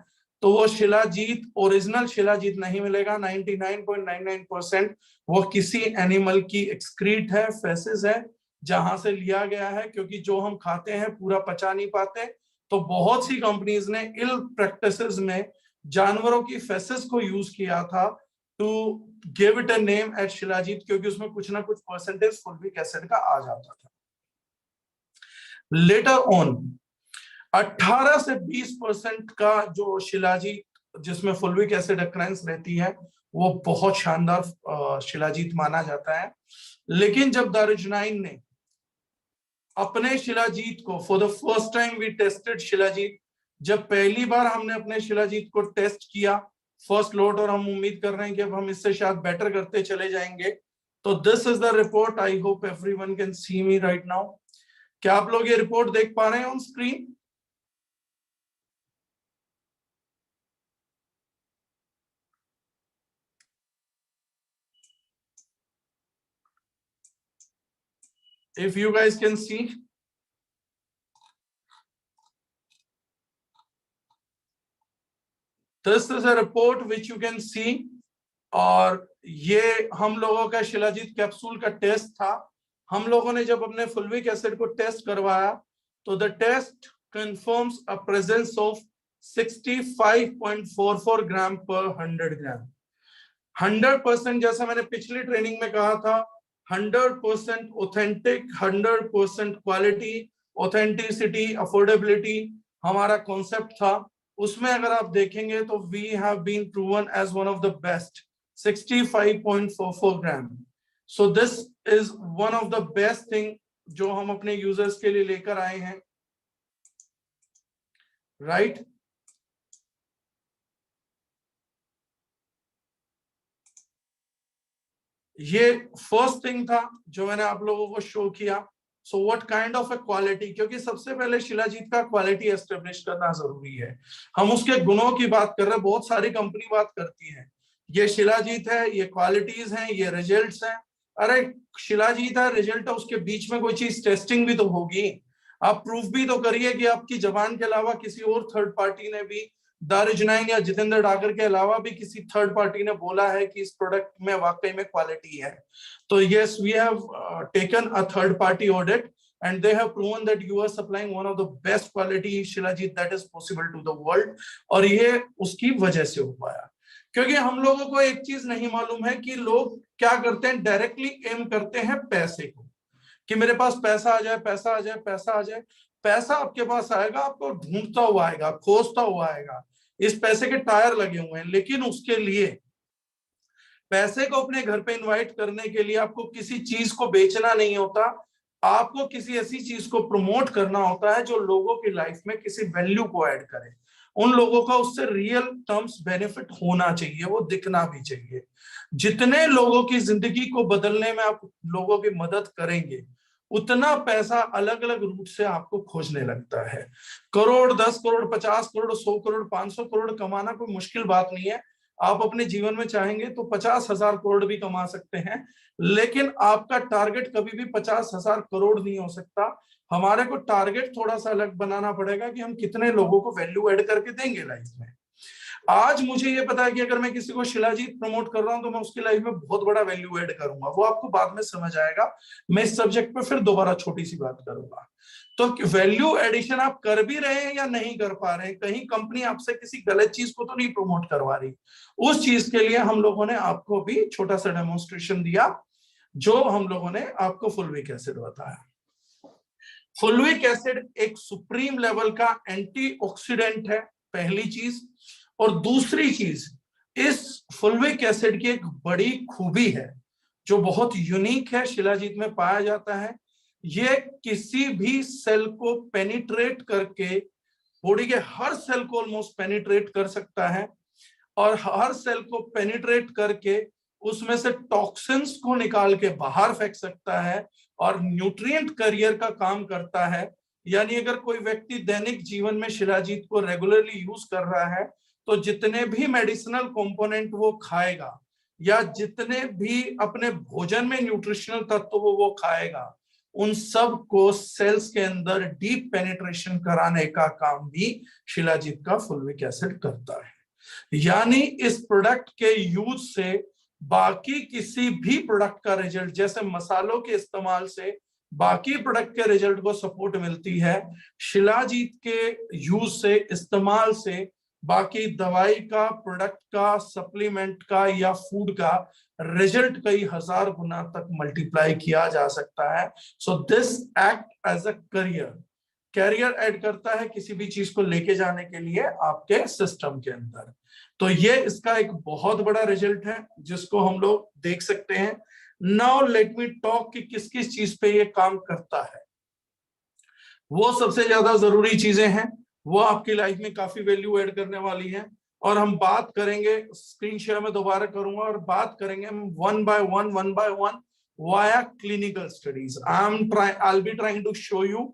तो वो शिलाजीत ओरिजिनल शिलाजीत नहीं मिलेगा। 99.99% वो किसी एनिमल की एक्सक्रीट है, फेसिस है, जहां से लिया गया है, क्योंकि जो हम खाते हैं पूरा पचा नहीं पाते। तो बहुत सी कंपनीज ने इल प्रैक्टिसेस में जानवरों की फेसिस को यूज किया था to give it a name at shilajit, क्योंकि उसमें कुछ ना कुछ परसेंटेज फुल्विक एसिड का आ जाता था। लेटर ऑन 18 से 20% का जो शिलाजीत जिसमें फुल्विक एसिड अक्रेंस रहती है वो बहुत शानदार शिलाजीत माना जाता है। लेकिन जब दारुजनाइन ने अपने शिलाजीत को for the first time we tested shilajit, जब पहली बार हमने अपने शिलाजीत को टेस्ट किया फर्स्ट लोट, और हम उम्मीद कर रहे हैं कि अब हम इससे शायद बेटर करते चले जाएंगे। तो this is the report, I hope everyone can see me right now. क्या आप लोग ये रिपोर्ट देख पा रहे हैं on screen? If you guys can see, this is a report which you can see, और ये हम लोगों का शिलाजीत कैप्सूल का टेस्ट था। हम लोगों ने जब अपने फुल्विक एसिड को टेस्ट करवाया तो the test confirms a presence of 65.44 gram per 100 ग्राम। 100%, जैसा मैंने पिछली ट्रेनिंग में कहा था, 100% ऑथेंटिक, 100% क्वालिटी, ऑथेंटिसिटी, अफोर्डेबिलिटी हमारा कॉन्सेप्ट था। उसमें अगर आप देखेंगे तो we have been proven as one of the best, 65.44 gram. So this is one of the best thing जो हम अपने यूजर्स के लिए लेकर आए हैं, राइट? ये फर्स्ट थिंग था जो मैंने आप लोगों को शो किया। So what kind of a quality, क्योंकि सबसे पहले शिलाजीत का क्वालिटी एस्टेब्लिश करना जरूरी है। हम उसके गुणों की बात कर रहे हैं, बहुत सारी कंपनी बात करती है ये शिलाजीत है, ये क्वालिटीज हैं, ये रिजल्ट्स हैं। अरे शिलाजीत है, रिजल्ट है, उसके बीच में कोई चीज टेस्टिंग भी तो होगी। आप प्रूफ भी तो करिए कि आपकी जबान के अलावा किसी और थर्ड पार्टी ने भी दारुजनाइन या जितेंद्र डागर के अलावा भी किसी थर्ड पार्टी ने बोला है कि इस प्रोडक्ट में वाकई में क्वालिटी है। तो yes, we have taken a third party audit and they have proven that you are supplying one of the best quality shilajit that is possible to the world। और ये उसकी वजह से हो पाया, क्योंकि हम लोगों को एक चीज नहीं मालूम है कि लोग क्या करते हैं, डायरेक्टली एम करते हैं पैसे को, कि मेरे पास पैसा आ जाए, पैसा आ जाए, पैसा आ जाए। पैसा आपके पास आएगा, आपको ढूंढता हुआ आएगा, खोजता हुआ आएगा, इस पैसे के टायर लगे हुए हैं। लेकिन उसके लिए, पैसे को अपने घर पे इनवाइट करने के लिए आपको किसी चीज को बेचना नहीं होता, आपको किसी ऐसी चीज को प्रमोट करना होता है जो लोगों की लाइफ में किसी वैल्यू को ऐड करे, उन लोगों का उससे रियल टर्म्स बेनिफिट होना चाहिए, वो दिखना भी चाहिए। जितने लोगों की जिंदगी को बदलने में आप लोगों की मदद करेंगे, उतना पैसा अलग अलग रूट से आपको खोजने लगता है। करोड़, 10 करोड़, 50 करोड़, 100 करोड़, 500 करोड़ कमाना कोई मुश्किल बात नहीं है। आप अपने जीवन में चाहेंगे तो 50,000 करोड़ भी कमा सकते हैं, लेकिन आपका टारगेट कभी भी 50,000 करोड़ नहीं हो सकता। हमारे को टारगेट थोड़ा सा अलग बनाना पड़ेगा कि हम कितने लोगों को वैल्यू ऐड करके देंगे लाइफ में। आज मुझे ये पता है कि अगर मैं किसी को शिलाजीत प्रमोट कर रहा हूं तो मैं उसकी लाइफ में बहुत बड़ा वैल्यू ऐड करूंगा, वो आपको बाद में समझ आएगा। मैं इस सब्जेक्ट पे फिर दोबारा छोटी सी बात करूंगा। तो वैल्यू एडिशन आप कर भी रहे हैं या नहीं कर पा रहे हैं, कहीं कंपनी आपसे किसी गलत चीज को तो नहीं प्रमोट करवा रही, उस चीज के लिए हम लोगों ने आपको भी छोटा सा डेमोन्स्ट्रेशन दिया, जो हम लोगों ने आपको फुलविक एसिड बताया। फुलविक एसिड एक सुप्रीम लेवल का एंटीऑक्सीडेंट है, पहली चीज। और दूसरी चीज, इस फुलविक एसिड की एक बड़ी खूबी है जो बहुत यूनिक है, शिलाजीत में पाया जाता है। ये किसी भी सेल को पेनिट्रेट करके, बॉडी के हर सेल को ऑलमोस्ट पेनिट्रेट कर सकता है, और हर सेल को पेनिट्रेट करके उसमें से टॉक्सिन्स को निकाल के बाहर फेंक सकता है, और न्यूट्रिएंट करियर का काम करता है। यानी अगर कोई व्यक्ति दैनिक जीवन में शिलाजीत को रेगुलरली यूज कर रहा है, तो जितने भी मेडिसिनल कंपोनेंट वो खाएगा, या जितने भी अपने भोजन में न्यूट्रिशनल तत्व वो खाएगा, उन सब को सेल्स के अंदर डीप पेनिट्रेशन कराने का काम भी शिलाजीत का फुलविक एसिड करता है। यानी इस प्रोडक्ट के यूज से बाकी किसी भी प्रोडक्ट का रिजल्ट, जैसे मसालों के इस्तेमाल से बाकी प्रोडक्ट के रिजल्ट को सपोर्ट मिलती है, शिलाजीत के यूज से, इस्तेमाल से बाकी दवाई का, प्रोडक्ट का, सप्लीमेंट का या फूड का रिजल्ट कई हजार गुना तक मल्टीप्लाई किया जा सकता है। So this act as a carrier add करता है किसी भी चीज को लेके जाने के लिए आपके सिस्टम के अंदर। तो ये इसका एक बहुत बड़ा रिजल्ट है जिसको हम लोग देख सकते हैं। नाउ लेट मी टॉक कि किस किस चीज पे ये काम करता है। वो सबसे ज्यादा जरूरी चीजें हैं, वो आपकी लाइफ में काफी वैल्यू ऐड करने वाली हैं, और हम बात करेंगे, स्क्रीन शेयर में दोबारा करूंगा, और बात करेंगे हम one by one via clinical studies. I'll be trying to show you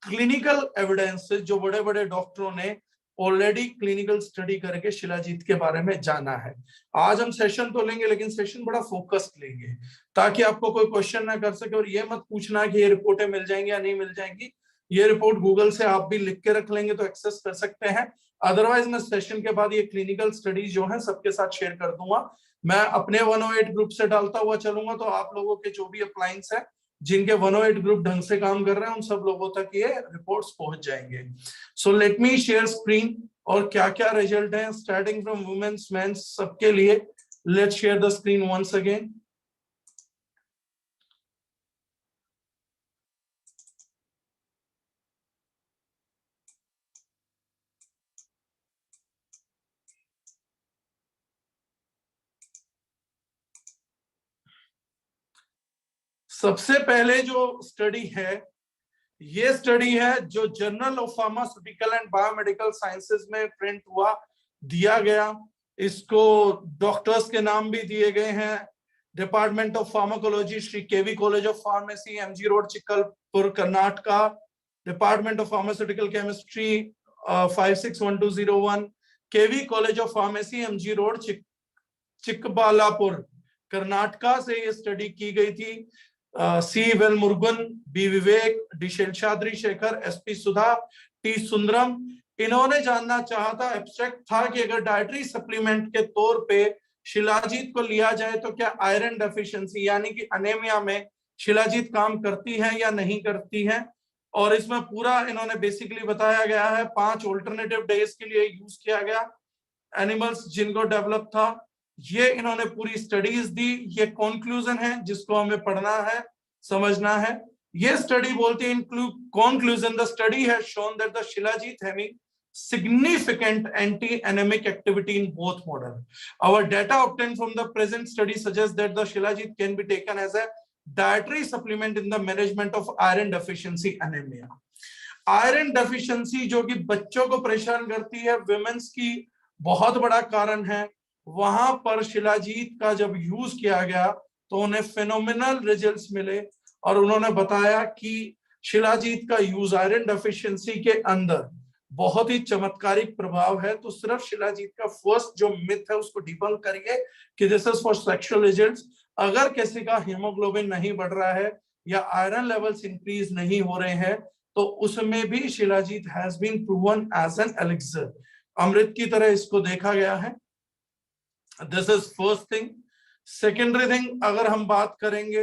clinical evidences जो बड़े बड़े डॉक्टरों ने ऑलरेडी क्लिनिकल स्टडी करके शिलाजीत के बारे में जाना है। आज हम सेशन तो लेंगे, लेकिन सेशन बड़ा फोकस्ड लेंगे, ताकि आपको कोई क्वेश्चन ना कर सके, और ये मत पूछना कि ये रिपोर्टें मिल जाएंगी या नहीं मिल जाएंगी। ये रिपोर्ट गूगल से आप भी लिख के रख लेंगे तो एक्सेस कर सकते हैं। अदरवाइज मैं सेशन के बाद ये क्लिनिकल स्टडीज जो है सबके साथ शेयर कर दूंगा। मैं अपने 108 ग्रुप से डालता हुआ चलूंगा, तो आप लोगों के जो भी अप्लायंस है, जिनके 108 ग्रुप ढंग से काम कर रहे हैं, उन सब लोगों तक ये रिपोर्ट्स पहुंच जाएंगे। सो लेट मी शेयर स्क्रीन, और क्या क्या रिजल्ट है स्टार्टिंग फ्रॉम वुमेन्स, मेंस, सबके लिए। Let's share the screen once again. सबसे पहले जो स्टडी है, ये स्टडी है जो journal of pharmaceutical and biomedical sciences में प्रिंट हुआ, दिया गया। इसको डॉक्टर्स के नाम भी दिए गए हैं। Department of pharmacology, Shri KV college of pharmacy, MG road, Chikkalapur, Karnataka. Department of pharmaceutical chemistry 561201, KV college of pharmacy, MG road, Chikkaballapur, Karnataka से ये स्टडी की गई थी। C Vel Murugan, B Vivek, D Seshadri Shekhar, S P Sudha, T Sundaram, इन्होंने जानना चाहा था, एब्स्ट्रैक्ट था कि अगर डाइटरी सप्लीमेंट के तौर पे शिलाजीत को लिया जाए तो क्या आयरन डेफिशिएंसी यानी कि अनेमिया में शिलाजीत काम करती है या नहीं करती है। और इसमें पूरा इन्होंने बेसिकली बताया गया है, 5 ऑल्टरनेटिव डेज के लिए यूज किया गया एनिमल्स जिनको डेवलप था। ये इन्होंने पूरी स्टडीज दी, ये कंक्लूजन है जिसको हमें पढ़ना है, समझना है। ये स्टडी बोलती है, conclusion, the study has shown that the shilajit having significant anti-anemic activity in both model. Our data obtained from the present study suggests that the shilajit can be taken as a dietary supplement in the management of iron deficiency anemia. Iron deficiency जो कि बच्चों को परेशान करती है, women's की बहुत बड़ा कारण है, वहां पर शिलाजीत का जब यूज किया गया तो उन्हें फेनोमेनल रिजल्ट्स मिले और उन्होंने बताया कि शिलाजीत का यूज आयरन डेफिशिएंसी के अंदर बहुत ही चमत्कारिक प्रभाव है। तो सिर्फ शिलाजीत का फर्स्ट जो मिथ है उसको डिबंक करिए कि this is for sexual results. अगर किसी का हीमोग्लोबिन नहीं बढ़ रहा है या आयरन लेवल्स इंक्रीज नहीं हो रहे हैं तो उसमें भी shilajit has been proven as an elixir, अमृत की तरह इसको देखा गया है। This is first thing. Secondary thing अगर हम बात करेंगे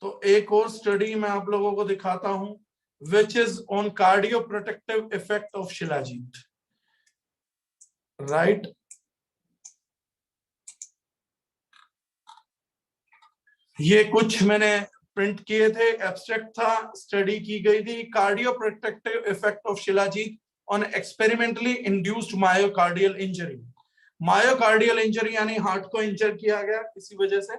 तो एक और स्टडी मैं आप लोगों को दिखाता हूं which is on cardioprotective effect of shilajit, right? ये कुछ मैंने प्रिंट किए थे, एब्स्ट्रैक्ट था, स्टडी की गई थी, cardioprotective effect of shilajit on experimentally induced myocardial injury. Myocardial injury यानी हार्ट को इंजर किया गया किसी वजह से,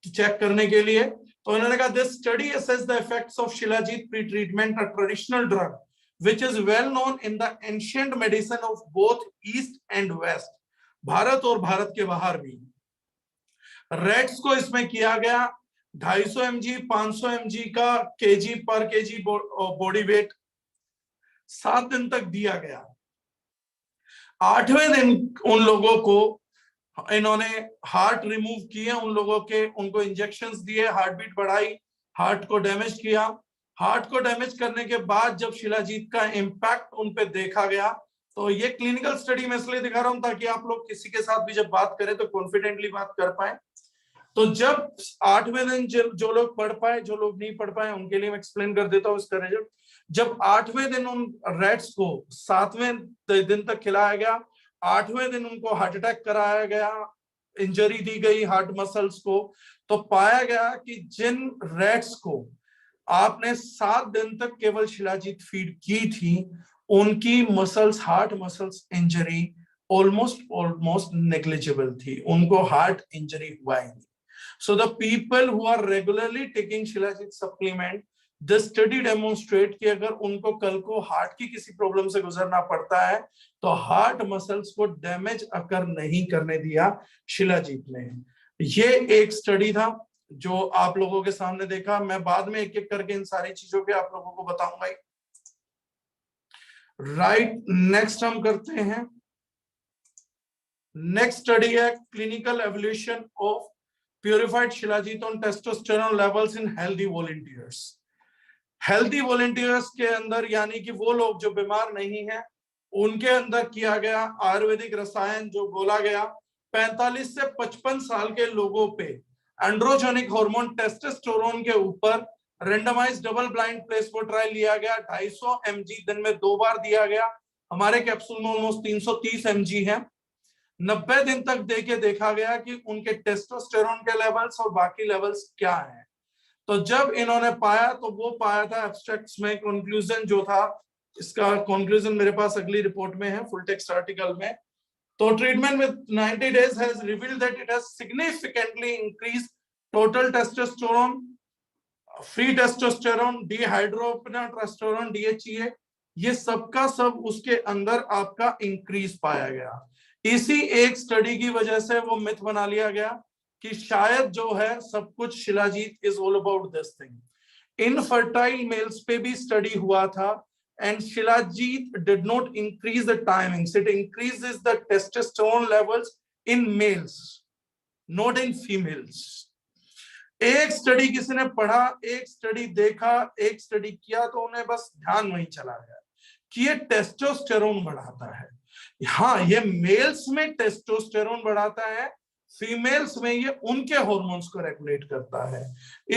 चेक करने के लिए। तो उन्होंने कहा this study assess the effects of shilajit pre treatment, a traditional drug which is well known in the ancient medicine of both East and West, Bharat और भारत के बाहर भी। रेट्स को इसमें किया गया 250 mg 500 mg का केजी पर केजी बॉडी वेट 7 दिन तक दिया गया। 8वें दिन उन लोगों को इन्होंने हार्ट रिमूव किए, उन लोगों के उनको इंजेक्शंस दिए, हार्ट बीट बढ़ाई, हार्ट को डैमेज किया। हार्ट को डैमेज करने के बाद जब शिलाजीत का इम्पैक्ट उन पे देखा गया, तो ये क्लिनिकल स्टडी में इसलिए दिखा रहा हूं ताकि आप लोग किसी के साथ भी जब बात करें तो कॉन्फिडेंटली बात कर पाए। तो जब 8वें दिन जो लोग पढ़ पाए, जो लोग नहीं पढ़ पाए उनके लिए मैं एक्सप्लेन कर देता हूं इसका रिजल्ट। जब 8वें दिन उन रेट्स को 7वें दिन तक खिलाया गया, 8वें दिन उनको हार्ट अटैक कराया गया, इंजरी दी गई हार्ट मसल्स को, तो पाया गया कि जिन रेट्स को आपने 7 दिन तक केवल शिलाजीत फीड की थी, उनकी muscles, heart muscles injury almost negligible थी, उनको हार्ट इंजरी हुआ ही नहीं। So the people who are regularly taking Shilajit supplement, this study demonstrate कि अगर उनको कल को हार्ट की किसी प्रॉब्लम से गुजरना पड़ता है तो हार्ट मसल्स को डैमेज अकर नहीं करने दिया शिलाजीत ने। ये एक स्टडी था जो आप लोगों के सामने देखा। मैं बाद में एक एक करके इन सारी चीजों के आप लोगों को बताऊंगा। राइट, नेक्स्ट हम करते हैं। नेक्स्ट स्टडी है clinical evolution of purified shilajit on testosterone levels in healthy volunteers। Healthy volunteers के अंदर यानी कि वो लोग जो बीमार नहीं है, उनके अंदर किया गया आयुर्वेदिक रसायन जो बोला गया। 45 से 55 साल के लोगों पे एंड्रोजेनिक हार्मोन टेस्टोस्टेरोन के ऊपर randomise double blind placebo trial लिया गया। 250 mg दिन में 2 बार दिया गया। हमारे कैप्सूल में ऑलमोस्ट 330 mg है। 90 दिन तक देके देखा गया कि उनके टेस्टोस्टेरोन के लेवल्स और बाकी लेवल्स क्या हैं। तो जब इन्होंने पाया तो वो पाया था एब्स्ट्रैक्ट्स में, कंक्लूजन जो था, इसका कंक्लूजन मेरे पास अगली रिपोर्ट में है, फुल टेक्स्ट आर्टिकल में। तो treatment with 90 days has revealed that it has significantly increase total testosterone, free testosterone, dehydroepiandrosterone, DHEA, ये सबका सब उसके अंदर आपका इंक्रीज पाया गया। इसी एक स्टडी की वजह से वो मिथ बना लिया गया कि शायद जो है सब कुछ shilajit is all about this thing. Infertile males पे भी स्टडी हुआ था and shilajit did not increase the timings, it increases the testosterone levels in males, not in females. एक स्टडी किसी ने पढ़ा, एक स्टडी देखा, एक स्टडी किया तो उन्हें बस ध्यान वहीं चला गया कि ये टेस्टोस्टेरोन बढ़ाता है। हाँ, ये मेल्स में टेस्टोस्टेरोन बढ़ाता है, फीमेल्स में ये उनके हार्मोन्स को रेगुलेट करता है।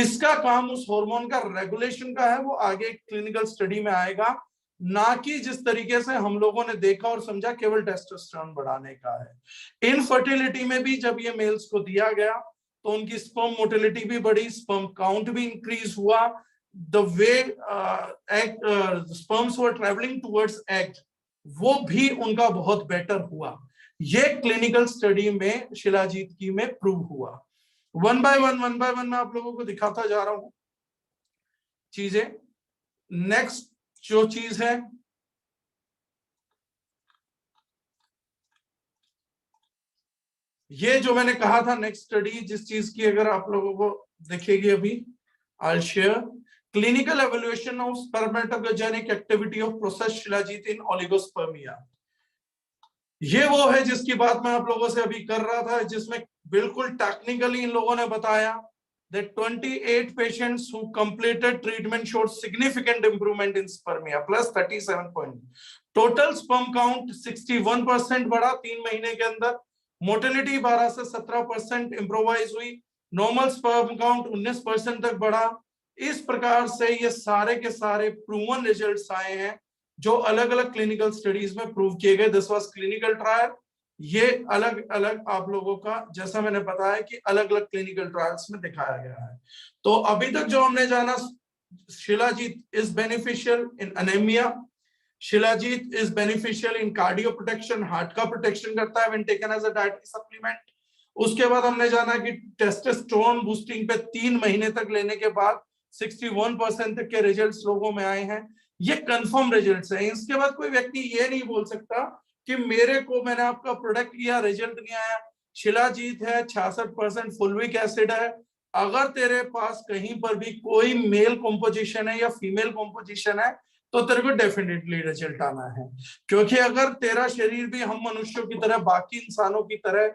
इसका काम उस हार्मोन का रेगुलेशन का है, वो आगे क्लिनिकल स्टडी में आएगा, ना कि जिस तरीके से हम लोगों ने देखा और समझा केवल टेस्टोस्टेरोन बढ़ाने का है। इनफर्टिलिटी में भी जब ये मेल्स को दिया गया तो उनकी स्पर्म मोटिलिटी भी बढ़ी, स्पर्म काउंट भी इंक्रीज हुआ, the way sperms were travelling towards egg वो भी उनका बहुत बेटर हुआ। ये क्लिनिकल स्टडी में शिलाजीत की में प्रूव हुआ। वन बाय वन मैं आप लोगों को दिखाता जा रहा हूं चीजें। नेक्स्ट जो चीज है, ये जो मैंने कहा था नेक्स्ट स्टडी जिस चीज की अगर आप लोगों को दिखेगी अभी, I share clinical evaluation of spermatogenic activity of process shilajit in oligospermia. ये वो है जिसकी बात मैं आप लोगों से अभी कर रहा था, जिसमें बिल्कुल टेक्निकली इन लोगों ने बताया that 28 patients who completed treatment showed significant improvement in spermia plus 37 point. Total sperm count 61% बढ़ा 3 महीने के अंदर, मोटिलिटी 12 से 17% इम्प्रोवाइज हुई, नॉर्मल स्पर्म काउंट 19% तक बढ़ा। इस प्रकार से ये सारे के सारे प्रूवन रिजल्ट्स आए हैं जो अलग अलग क्लिनिकल स्टडीज में प्रूव किए गए। This was clinical trial. ये अलग अलग आप लोगों का, जैसा मैंने बताया कि अलग अलग क्लिनिकल ट्रायल्स में दिखाया गया है। तो अभी तक जो हमने जाना, shilajit is beneficial in anaemia, shilajit is beneficial in cardio protection, heart का प्रोटेक्शन करता है when taken as a dietary supplement. उसके बाद हमने जाना कि टेस्टोस्टेरोन बूस्टिंग पे 3 महीने तक लेने के बाद 61% तक के रिजल्ट्स लोगों में आए हैं। ये कंफर्म रिजल्ट्स हैं। इसके बाद कोई व्यक्ति ये नहीं बोल सकता कि मेरे को, मैंने आपका प्रोडक्ट लिया, रिजल्ट नहीं आया। शिलाजीत है, 66% फुलविक एसिड है। अगर तेरे पास कहीं पर भी कोई मेल कॉम्पोजिशन है या फीमेल कॉम्पोजिशन है तो तेरे को डेफिनेटली रिजल्ट आना है। क्योंकि अगर तेरा शरीर भी हम मनुष्यों की तरह, बाकी इंसानों की तरह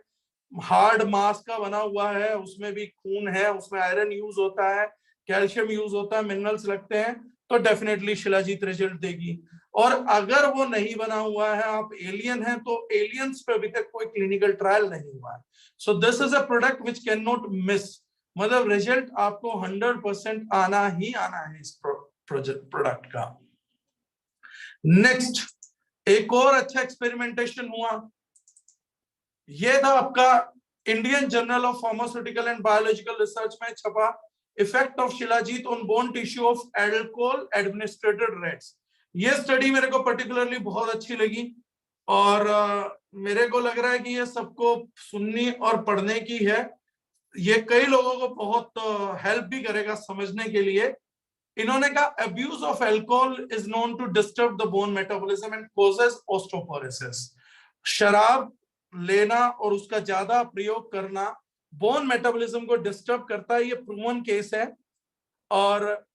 हार्ड मास का बना हुआ है, उसमें भी खून है, उसमें आयरन यूज होता है, कैल्शियम यूज होता है, मिनरल्स लगते हैं, तो डेफिनेटली शिलाजीत रिजल्ट देगी। और अगर वो नहीं बना हुआ है, आप एलियन हैं, तो एलियंस पे अभी तक कोई क्लिनिकल ट्रायल नहीं हुआ है। So this is a product which can not miss. मतलब रिजल्ट आपको 100% आना ही आना है इस प्रोडक्ट का। नेक्स्ट, एक और अच्छा एक्सपेरिमेंटेशन हुआ, ये था आपका Indian journal of pharmaceutical and biological research में छपा, effect of shilajit on bone tissue of alcohol administrated rates. ये स्टडी मेरे को पर्टिकुलरली बहुत अच्छी लगी और मेरे को लग रहा है कि ये सबको सुननी और पढ़ने की है। ये कई लोगों को बहुत हेल्प भी करेगा समझने के लिए। इन्होंने कहा abuse of alcohol is known to disturb the bone metabolism and causes osteoporosis. शराब लेना और उसका ज्यादा प्रयोग करना बोन मेटाबॉलिज्म को डिस्टर्ब करता है, ये प्रूवन केस है। और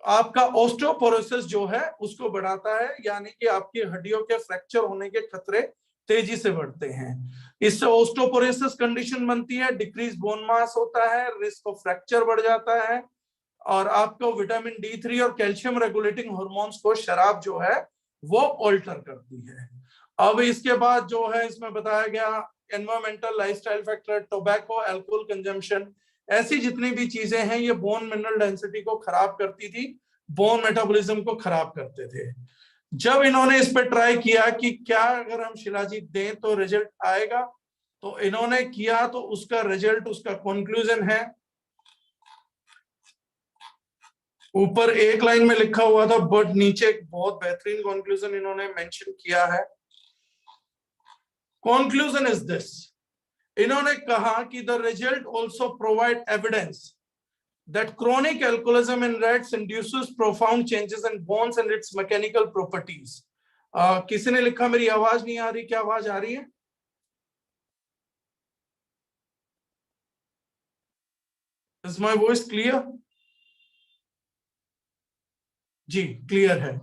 आपका ऑस्टियोपोरोसिस जो है उसको बढ़ाता है, यानी कि आपकी हड्डियों के फ्रैक्चर होने के खतरे तेजी से बढ़ते हैं। इससे ऑस्टियोपोरोसिस कंडीशन बनती है, डिक्रीज बोन मास होता है, रिस्क ऑफ फ्रैक्चर बढ़ जाता है, और आपको विटामिन D3 और कैल्शियम रेगुलेटिंग हार्मोन्स को शराब जो है वो ऑल्टर करती है। अब इसके बाद जो है इसमें बताया गया environmental lifestyle factor, tobacco, alcohol consumption, ऐसी जितनी भी चीजें हैं ये बोन मिनरल डेंसिटी को खराब करती थी, बोन मेटाबॉलिज्म को खराब करते थे। जब इन्होंने इस पर ट्राई किया कि क्या अगर हम शिलाजीत दें तो रिजल्ट आएगा, तो इन्होंने किया, तो उसका रिजल्ट, उसका कंक्लूजन है, ऊपर एक लाइन में लिखा हुआ था बट नीचे एक बहुत बेहतरीन कंक्लूजन इन्होंने मेंशन किया है। कंक्लूजन इज दिस, इन्होंने कहा कि the result also provide evidence that chronic alcoholism in rats induces profound changes in bones and its mechanical properties. किसी ने लिखा मेरी आवाज नहीं आ रही, क्या आवाज आ रही है? Is my voice clear? जी क्लियर है।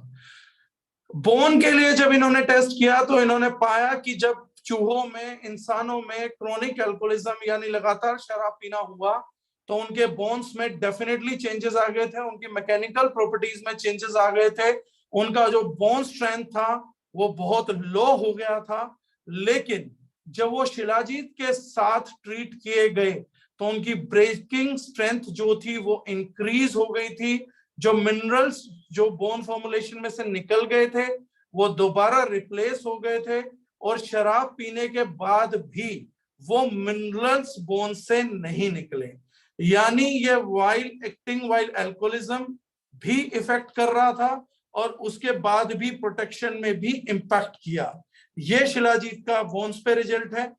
बोन के लिए जब इन्होंने टेस्ट किया तो इन्होंने पाया कि जब चूहों में, इंसानों में क्रोनिक अल्कोहलिज्म यानी लगातार शराब पीना हुआ तो उनके बोन्स में डेफिनेटली चेंजेस आ गए थे, उनकी मैकेनिकल प्रॉपर्टीज में चेंजेस आ गए थे, उनका जो बोन स्ट्रेंथ था वो बहुत लो हो गया था, लेकिन जब वो शिलाजीत के साथ ट्रीट किए गए तो उनकी ब्रेकिंग स्ट्रेंथ जो थी वो इंक्रीज हो गई थी। जो मिनरल्स जो बोन फॉर्मुलेशन में से निकल गए थे वो दोबारा रिप्लेस हो गए थे, और शराब पीने के बाद भी वो मिनरल्स बोन से नहीं निकले। यानी ये वाइल एक्टिंग वाइल अल्कोहलिज्म भी इफेक्ट कर रहा था और उसके बाद भी प्रोटेक्शन में भी इंपैक्ट किया। ये शिलाजीत का बोन्स पे रिजल्ट है।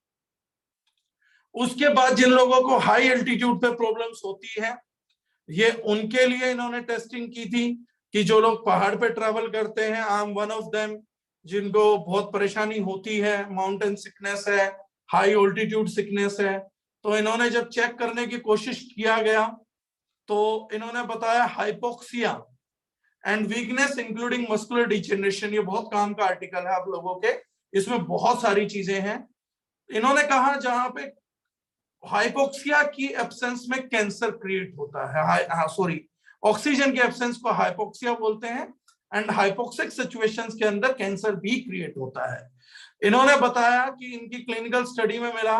उसके बाद जिन लोगों को हाई एल्टीट्यूड पे प्रॉब्लम्स होती है, ये उनके लिए इन्होंने टेस्टिंग की थी कि जो लोग पहाड़ पे ट्रैवल करते हैं, I am one of them, जिनको बहुत परेशानी होती है, माउंटेन सिकनेस है, हाई ऑल्टीट्यूड सिकनेस है, तो इन्होंने जब चेक करने की कोशिश किया गया तो इन्होंने बताया hypoxia and weakness including muscular degeneration. ये बहुत काम का आर्टिकल है आप लोगों के, इसमें बहुत सारी चीजें हैं। इन्होंने कहा जहां पे हाइपोक्सिया की एब्सेंस में कैंसर क्रिएट होता है, सॉरी, ऑक्सीजन के एब्सेंस को हाइपोक्सिया बोलते हैं, एंड हाइपोक्सिक सिचुएशंस के अंदर कैंसर भी क्रिएट होता है। इन्होंने बताया कि इनकी क्लिनिकल स्टडी में मिला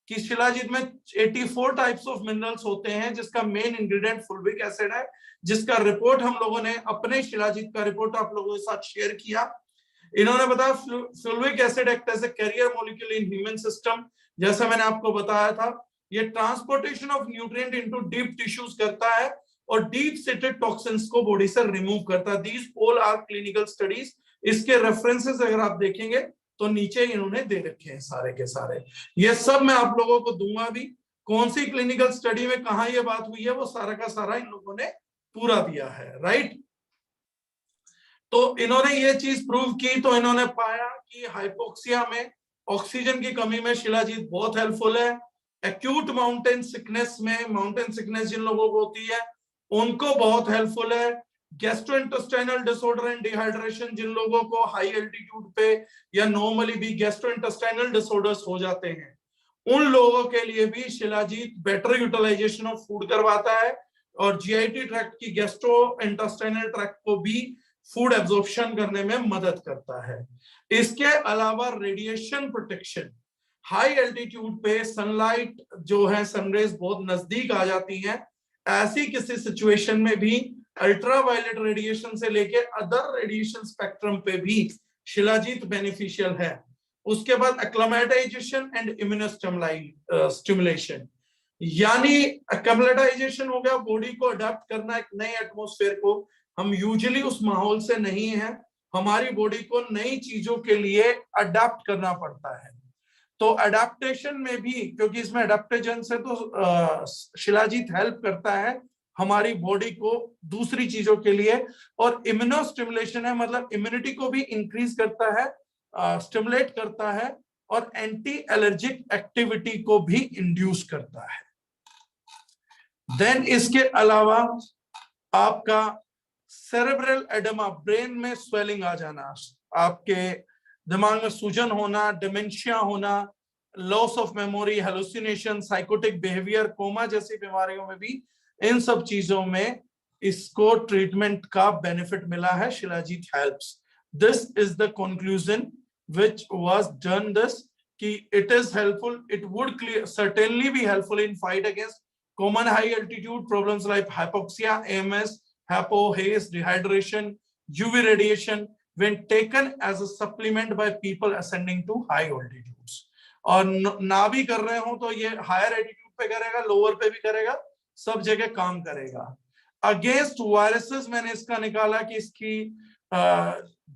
कि शिलाजीत में 84 टाइप्स ऑफ मिनरल्स होते हैं, जिसका मेन इंग्रेडिएंट फुल्विक एसिड है, जिसका रिपोर्ट हम लोगों ने अपने शिलाजीत का रिपोर्ट आप लोगों के साथ शेयर किया। इन्होंने बताया fulvic acid act as a carrier molecule in human system, जैसा मैंने आपको बताया था। ये transportation of nutrient into deep tissues करता है और डीप सीटेड टॉक्सिन्स को बॉडी से रिमूव करता है। These all are clinical studies. इसके रेफरेंसेस अगर आप देखेंगे तो नीचे इन्होंने दे रखे हैं सारे के सारे। ये सब मैं आप लोगों को दूंगा भी, कौन सी क्लिनिकल स्टडी में कहा ये बात हुई है वो सारा का सारा इन लोगों ने पूरा दिया है, राइट। तो इन्होंने ये चीज प्रूव की, तो इन्होंने पाया कि हाइपोक्सिया में ऑक्सीजन की कमी में शिलाजीत बहुत हेल्पफुल है। एक्यूट माउंटेन सिकनेस में, माउंटेन सिकनेस जिन लोगों को होती है उनको बहुत हेल्पफुल है। गैस्ट्रोइंटेस्टाइनल डिसऑर्डर एंड डिहाइड्रेशन जिन लोगों को हाई एल्टीट्यूड पे या नॉर्मली भी गैस्ट्रोइंटेस्टाइनल डिसऑर्डर्स हो जाते हैं, उन लोगों के लिए भी shilajit better utilization of food करवाता है और जीआईटी ट्रैक्ट की गैस्ट्रोइंटेस्टाइनल ट्रैक्ट को भी फूड एब्जॉर्प्शन करने में मदद करता है। इसके अलावा रेडिएशन प्रोटेक्शन, हाई एल्टीट्यूड पे सनलाइट जो है, सनरेज बहुत नजदीक आ जाती है, ऐसी किसी सिचुएशन में भी अल्ट्रावायलेट रेडिएशन से लेके अदर रेडिएशन स्पेक्ट्रम पे भी शिलाजीत बेनिफिशियल है। उसके बाद एक्लेमेटाइजेशन एंड इम्यूनोस्टिमुलेशन, यानी एक्लेमेटाइजेशन हो गया, बॉडी को अडेप्ट करना एक नए एटमॉस्फेयर को। हम यूजुअली उस माहौल से नहीं है, हमारी बॉडी को नई चीजों के लिए अडेप्ट करना पड़ता है। तो अडेप्टेशन में भी, क्योंकि इसमें अडेप्टेशन से तो शिलाजीत हेल्प करता है हमारी बॉडी को दूसरी चीजों के लिए, और इम्यूनोस्टिमुलेशन है, मतलब इम्यूनिटी को भी इंक्रीज करता है, स्टिमुलेट करता है, और एंटी एलर्जिक एक्टिविटी को भी इंड्यूस करता है। देन इसके अलावा आपका सेरेब्रल एडेमा, ब्रेन में स्वेलिंग आ जाना, आपके दिमाग में सूजन होना, डिमेंशिया होना, loss of memory, hallucination, psychotic behaviour, coma जैसी बीमारियों में भी, इन सब चीजों में इसको ट्रीटमेंट का बेनिफिट मिला है। Shilajit helps. This is the conclusion which was done this, कि it is helpful, it would certainly be helpful in fight against common high altitude problems like hypoxia, AMS, hypo, haze, dehydration, UV radiation when taken as a supplement by people ascending to high altitudes। और ना भी कर रहे हो तो ये higher altitude पे करेगा, लोअर पे भी करेगा, सब जगह काम करेगा। अगेंस्ट वायरसेस मैंने इसका निकाला कि इसकी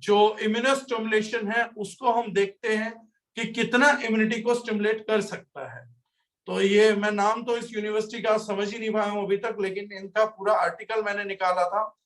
जो इम्यूनोस्टिमुलेशन है उसको हम देखते हैं कि कितना इम्यूनिटी को स्टिमुलेट कर सकता है। तो ये मैं नाम तो इस यूनिवर्सिटी का समझ ही नहीं पाया हूं अभी तक, लेकिन इनका पूरा आर्टिकल मैंने निकाला था।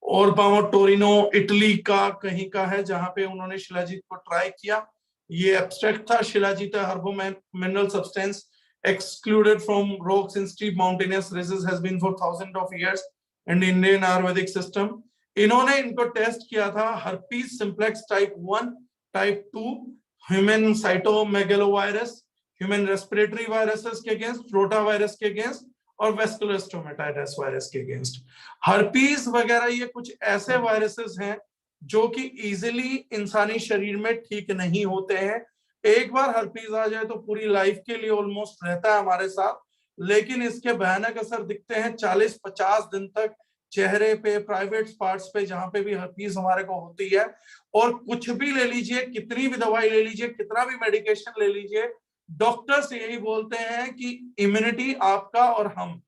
और टोरिनो इटली का कहीं का है जहां पे उन्होंने शिलाजीत को ट्राई किया। ये एब्स्ट्रैक्ट था, shilajit हर्बो mineral substance excluded from rocks in steep mountainous ridges has been for thousands of years in the Indian Ayurvedic system। इन्होंने इनको टेस्ट किया था herpes simplex type 1, type 2, human cytomegalovirus, human respiratory viruses के against, rotavirus के against, और vascular stomatitis virus के against. Herpes वगैरह ये कुछ ऐसे वायरसेस हैं जो कि इजीली इंसानी शरीर में ठीक नहीं होते हैं। एक बार हर्पीज आ जाए तो पूरी लाइफ के लिए ऑलमोस्ट रहता है हमारे साथ, लेकिन इसके भयानक असर दिखते हैं 40-50 दिन तक चेहरे पे, प्राइवेट पार्ट्स पे, जहां पे भी हर्पीज हमारे को होती है। और कुछ भी ले लीजिए, कितनी भी दवाई ले लीजिए, कितना भी मेडिकेशन ले लीजिए, डॉक्टर्स यही बोलते हैं कि इम्यूनिटी आपका और हम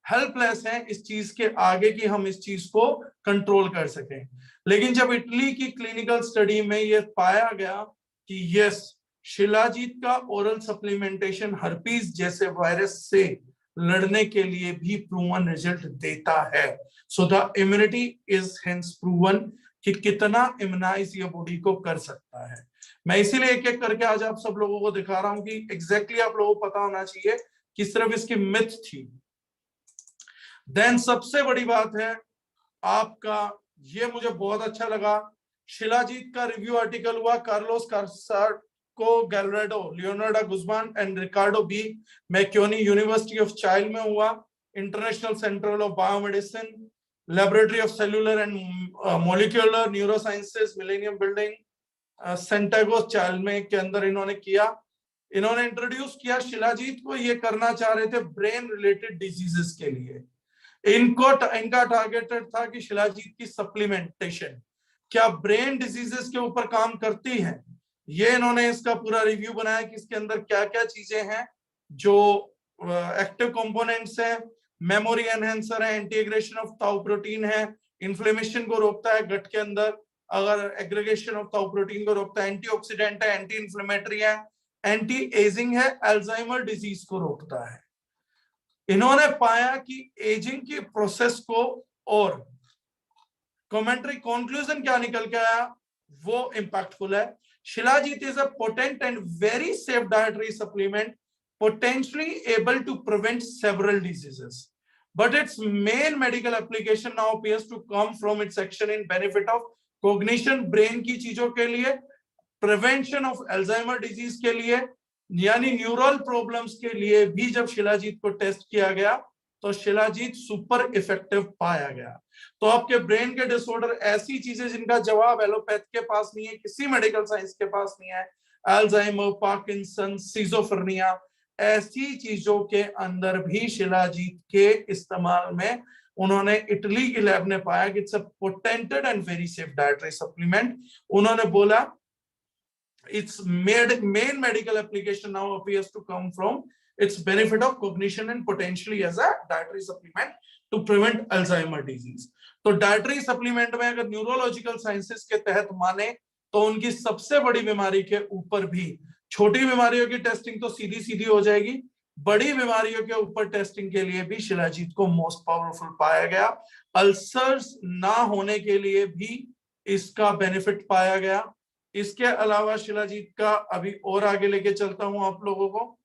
हेल्पलेस हैं इस चीज के आगे कि हम इस चीज को कंट्रोल कर सकें। लेकिन जब इटली की क्लिनिकल स्टडी में यह पाया गया कि यस, शिलाजीत का ओरल सप्लीमेंटेशन हर्पीज जैसे वायरस से लड़ने के लिए भी प्रूवन रिजल्ट देता है, so the immunity is hence proven कि कितना इम्यूनाइज ये बॉडी को कर सकता है। मैं इसीलिए एक एक करके आज आप सब लोगों को दिखा रहा हूं कि एग्जैक्टली आप लोगों को पता होना चाहिए कि सिर्फ इसकी मिथ थी। देन सबसे बड़ी बात है आपका, ये मुझे बहुत अच्छा लगा, शिलाजीत का रिव्यू आर्टिकल हुआ Carlos Carrasco Gallardo, Leonardo Guzman and Ricardo B Maccioni, university of Chile में हुआ, international centre of biomedicine, laboratory of cellular and molecular neurosciences, millennium building, Santiago Chile में के अंदर इन्होंने किया। इन्होंने इंट्रोड्यूस किया शिलाजीत को, ये करना चाह रहे थे ब्रेन रिलेटेड डिजीजेस के लिए। इनका टारगेटेड था कि शिलाजीत की सप्लीमेंटेशन क्या ब्रेन डिजीजेस के ऊपर काम करती है। ये इन्होंने इसका पूरा रिव्यू बनाया कि इसके अंदर क्या क्या चीजें हैं जो एक्टिव कंपोनेंट्स हैं, मेमोरी एनहेंसर है, इंटीग्रेशन ऑफ ताउ प्रोटीन है, इन्फ्लेमेशन को रोकता है गट के अंदर, अगर एग्रीगेशन ऑफ ताउ प्रोटीन को रोकता है, एंटीऑक्सीडेंट है, एंटी इन्फ्लेमेटरी है, एंटी एजिंग है, अल्जाइमर डिजीज को रोकता है। इन्होंने पाया कि एजिंग की प्रोसेस को, और कमेंट्री कंक्लूजन क्या निकल के आया वो इंपैक्टफुल है। Shilajit is a potent and very safe dietary supplement potentially able to prevent several diseases, but its main medical application now appears to come from its action in benefit of cognition, brain की चीजों के लिए, prevention of Alzheimer disease के लिए, यानी neural problems के लिए भी जब शिलाजीत को टेस्ट किया गया तो शिलाजीत सुपर इफेक्टिव पाया गया। तो आपके ब्रेन के डिसऑर्डर, ऐसी चीजें जिनका जवाब एलोपैथ के पास नहीं है, किसी मेडिकल साइंस के पास नहीं है, अल्जाइमर, पार्किंसन, सिजोफ्रेनिया, ऐसी चीजों के अंदर भी शिलाजीत के इस्तेमाल में उन्होंने, इटली की लैब ने पाया कि it's a potent and very safe dietary supplement. उन्होंने बोला its main medical application now appears to come from its benefit of cognition and potentially as a dietary supplement to prevent Alzheimer disease। तो dietary supplement में अगर neurological sciences के तहत माने तो उनकी सबसे बड़ी बीमारी के ऊपर भी, छोटी बीमारियों की टेस्टिंग तो सीधी सीधी हो जाएगी, बड़ी बीमारियों के ऊपर टेस्टिंग के लिए भी शिलाजीत को मोस्ट पावरफुल पाया गया। अल्सर्स ना होने के लिए भी इसका बेनिफिट पाया गया। इसके अलावा शिलाजीत का अभी और आगे लेके चलता हूं आप लोगों को,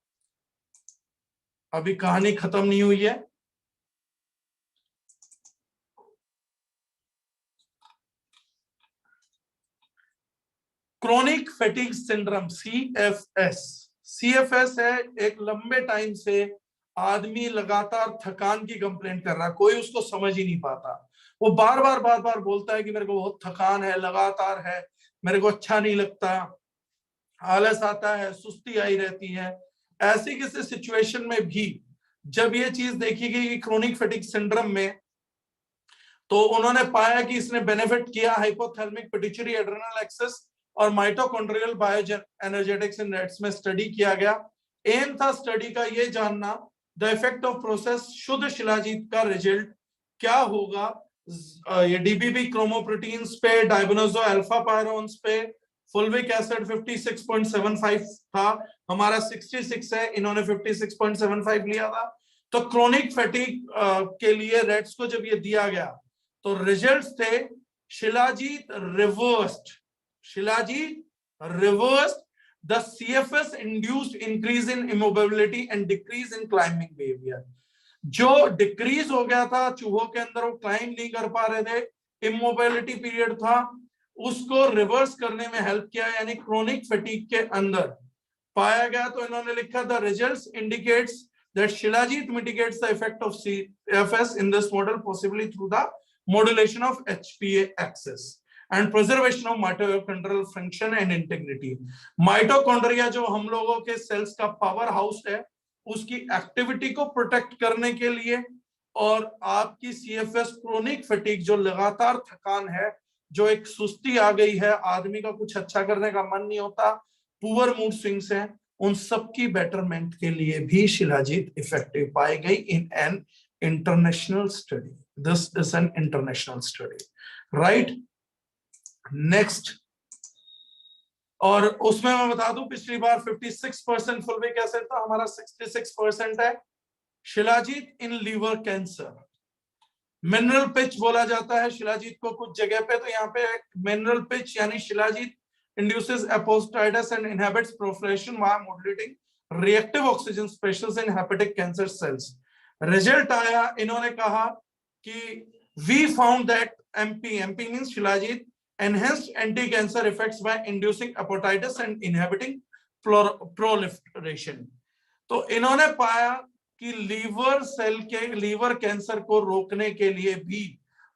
अभी कहानी खत्म नहीं हुई है। Chronic fatigue syndrome, CFS। CFS है, एक लंबे टाइम से आदमी लगातार थकान की कंप्लेंट कर रहा है, कोई उसको समझ ही नहीं पाता, वो बार बार बोलता है कि मेरे को बहुत थकान है, लगातार है, मेरे को अच्छा नहीं लगता, आलस आता है, सुस्ती आई रहती है। ऐसी किसी सिचुएशन में भी जब ये चीज देखी गई कि क्रोनिक फैटिग सिंड्रोम में, तो उन्होंने पाया कि इसने बेनिफिट किया हाइपोथैलेमिक पिट्यूटरी एड्रेनल एक्सेस और mitochondrial bio energetics in rates में स्टडी किया गया। एम था स्टडी का ये जानना द इफेक्ट ऑफ प्रोसेस शुद्ध शिलाजीत का रिजल्ट क्या होगा ये डीबीबी क्रोमोप्रोटीन्स पे, डाइबोनोजो अल्फा पायरोन्स पे, फुल्विक एसिड 56.75 था, हमारा 66 है, इन्होंने 56.75 लिया था। तो क्रोनिक फैटिग के लिए रेट्स को जब ये दिया गया तो रिजल्ट्स थे shilajit reversed the CFS induced increase in immobility and decrease in climbing behavior। जो डिक्रीज हो गया था चूहों के अंदर, वो क्लाइम नहीं कर पा रहे थे, इमोबिलिटी पीरियड था, उसको रिवर्स करने में हेल्प किया, यानी क्रोनिक फैटिग के अंदर पाया गया। तो इन्होंने लिखा the results indicates that Shilajit mitigates the effect of CFS in this model possibly through the modulation of HPA axis and preservation of mitochondrial function and integrity. Mitochondria जो हम लोगों के सेल्स का पावर हाउस है, उसकी activity को protect करने के लिए, और आपकी CFS क्रोनिक फटीग जो लगातार थकान है, जो एक सुस्ती आ गई है, आदमी का कुछ अच्छा करने का मन नहीं होता, पुअर मूड स्विंग्स हैं, उन सबकी बेटरमेंट के लिए भी शिलाजीत इफेक्टिव पाई गई in an international study. This is an international study, right. Next, और उसमें मैं बता दूं पिछली बार 56% फुलविक एसिड था, हमारा 66% है. Shilajit in liver cancer, mineral pitch बोला जाता है शिलाजीत को कुछ जगह पे, तो यहाँ पे मिनरल पिच यानी shilajit induces apoptosis and inhibits proliferation while modulating reactive oxygen species in hepatic cancer cells. Result आया, इन्होंने कहा कि we found that MP means shilajit enhanced anti-cancer effects by inducing apoptosis and inhibiting proliferation. तो इन्होंने पाया कि liver cell के liver cancer को रोकने के लिए भी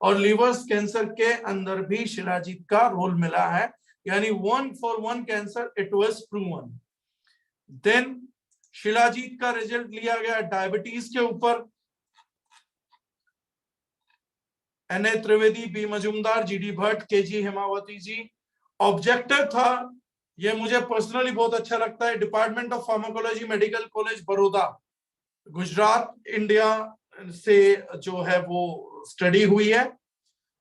और लीवर कैंसर के अंदर भी शिलाजीत का रोल मिला है, यानी 1 cancer it was proven. Then shilajit का रिजल्ट लिया गया डायबिटीज के ऊपर. NA Trivedi, B Majumdar, GD Bhatt, KG Hemavathi G. Objective था, ये मुझे पर्सनली बहुत अच्छा लगता है, department of pharmacology, medical college Baroda, Gujarat, India से जो है वो स्टडी हुई है.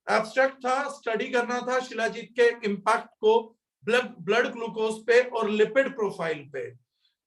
एब्स्ट्रैक्ट था, स्टडी करना था शिलाजीत के इंपैक्ट को ब्लड ग्लूकोज पे और लिपिड प्रोफाइल पे.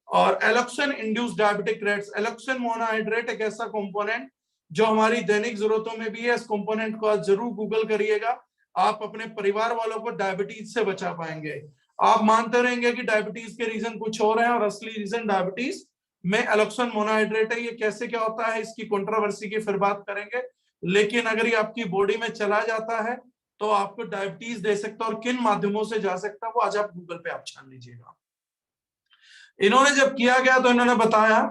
और एलोक्सिन इंड्यूस्ड डायबिटिक रेट्स, एलोक्सिन मोनोहाइड्रेट एक ऐसा कंपोनेंट जो हमारी दैनिक जरूरतों में भी है. इस कंपोनेंट को आज जरूर गूगल करिएगा, आप अपने परिवार वालों को डायबिटीज से बचा पाएंगे. आप मानते रहेंगे कि डायबिटीज के रीजन कुछ और है और असली रीजन डायबिटीज में एलोक्सिन मोनोहाइड्रेट है. ये कैसे क्या होता है, इसकी कंट्रोवर्सी की फिर बात करेंगे, लेकिन अगर ये आपकी बॉडी में चला जाता है तो आपको डायबिटीज दे सकता है, और किन माध्यमों से जा सकता है वो आज आप गूगल पे आप छान लीजिएगा. इन्होंने जब किया गया तो इन्होंने बताया